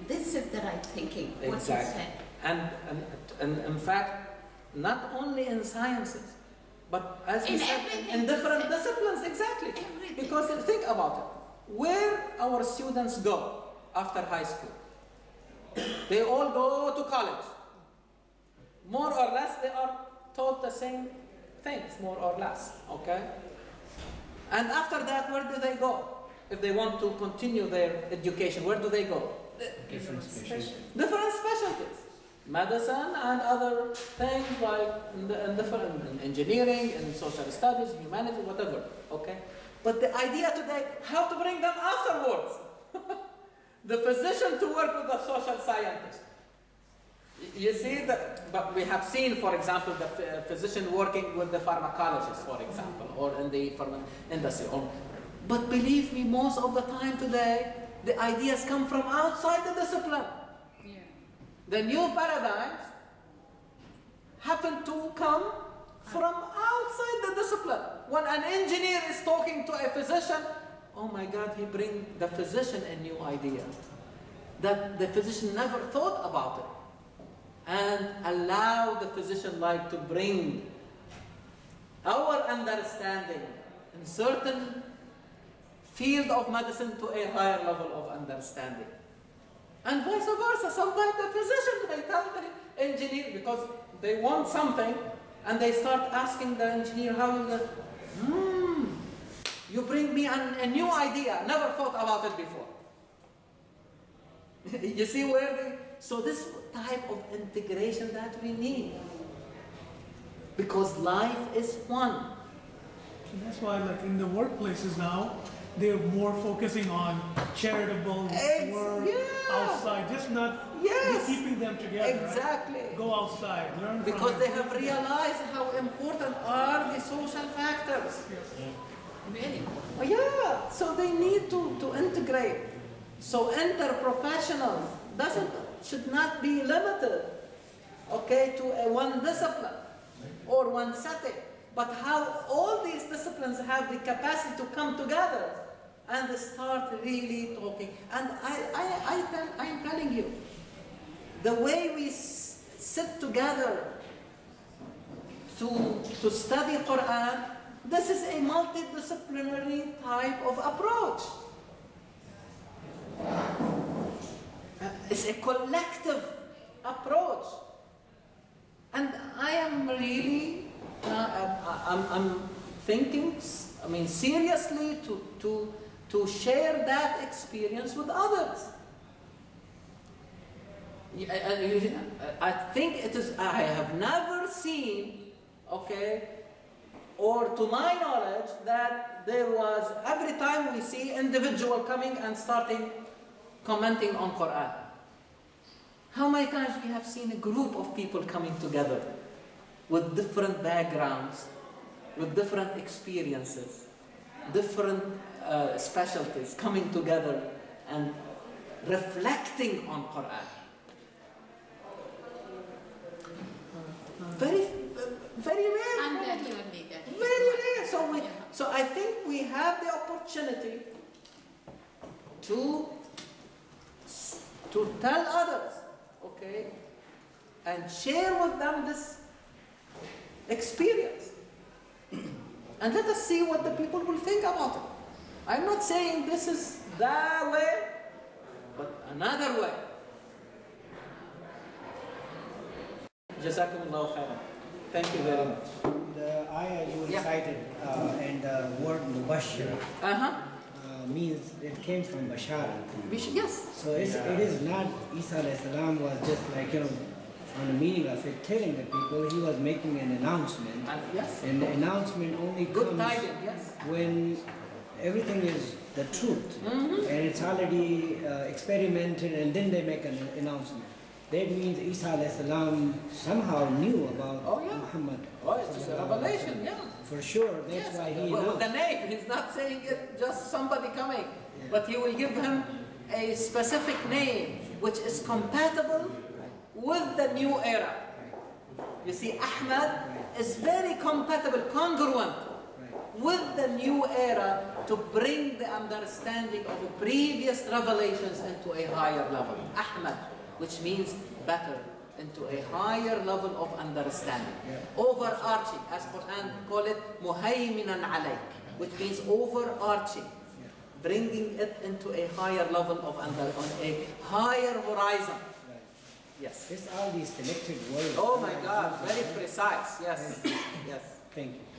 this is the right thinking. What Exactly. you said. And in fact, not only in sciences, but as we In said, everything. in different disciplines, exactly. Everything. Because think about it, where our students go after high school, they all go to college. More or less, they are taught the same things, more or less, okay? And after that, where do they go? If they want to continue their education, where do they go? Different specialties. Different specialties. Medicine and other things like in different in engineering, in social studies, humanity, whatever, okay? But the idea today, how to bring them afterwards. The physician to work with the social scientist. You see that, but we have seen, for example, the physician working with the pharmacologist, for example, or in the pharma industry. But believe me, most of the time today, the ideas come from outside the discipline. Yeah. The new paradigms happen to come from outside the discipline. When an engineer is talking to a physician, oh my God, he brings the physician a new idea that the physician never thought about it. And allow the physician like to bring our understanding in certain field of medicine to a higher level of understanding. And vice versa, sometimes the physician may tell the engineer because they want something and they start asking the engineer how you bring me a new idea, never thought about it before. You see where so this type of integration that we need. Because life is one. And that's why, like in the workplaces now, they're more focusing on charitable work outside, just not keeping them together. Exactly. Right? Go outside, learn from Because they them. have realized how important are the social factors. Very. Oh, yeah, so they need to integrate. So interprofessional should not be limited, okay, to one discipline or one setting, but how all these disciplines have the capacity to come together and start really talking. And I'm telling you, the way we sit together to study Quran, this is a multidisciplinary type of approach. It's a collective approach. And I am really, I'm thinking, seriously to share that experience with others. I think it is, I have never seen, okay, or to my knowledge, that there was, every time we see individual coming and starting commenting on Quran. How many times we have seen a group of people coming together with different backgrounds, with different experiences, different specialties coming together and reflecting on Quran. Very rare. Unbelievably that. Very rare. So I think we have the opportunity to tell others, okay, and share with them this experience. And let us see what the people will think about it. I'm not saying this is the way, but another way. Jazakumullahu khairan. Thank you very much. The ayah you recited and the word mubashir means it came from Bashara. Yes. So it is not Isa alayhi salam was just like, on the meaning of it, telling the people, he was making an announcement. Yes. And the announcement only Good comes tidings, yes. when everything is the truth. And it's already experimented and then they make an announcement. That means Isa alayhi salam somehow knew about Muhammad. Oh, it's a revelation, yeah. For sure, that's why he With announced. the name, he's not saying it just somebody coming, but he will give him a specific name which is compatible with the new era. You see, Ahmad is very compatible, congruent with the new era to bring the understanding of the previous revelations into a higher level. Ahmad, which means better, into a higher level of understanding. Yeah. Overarching, as Quran call it, muhaiminan alayk, which means overarching. Bringing it into a higher level of on a higher horizon. Right. Yes. It's all these selected words. Oh my God, very precise. Yes. Yes. Thank you.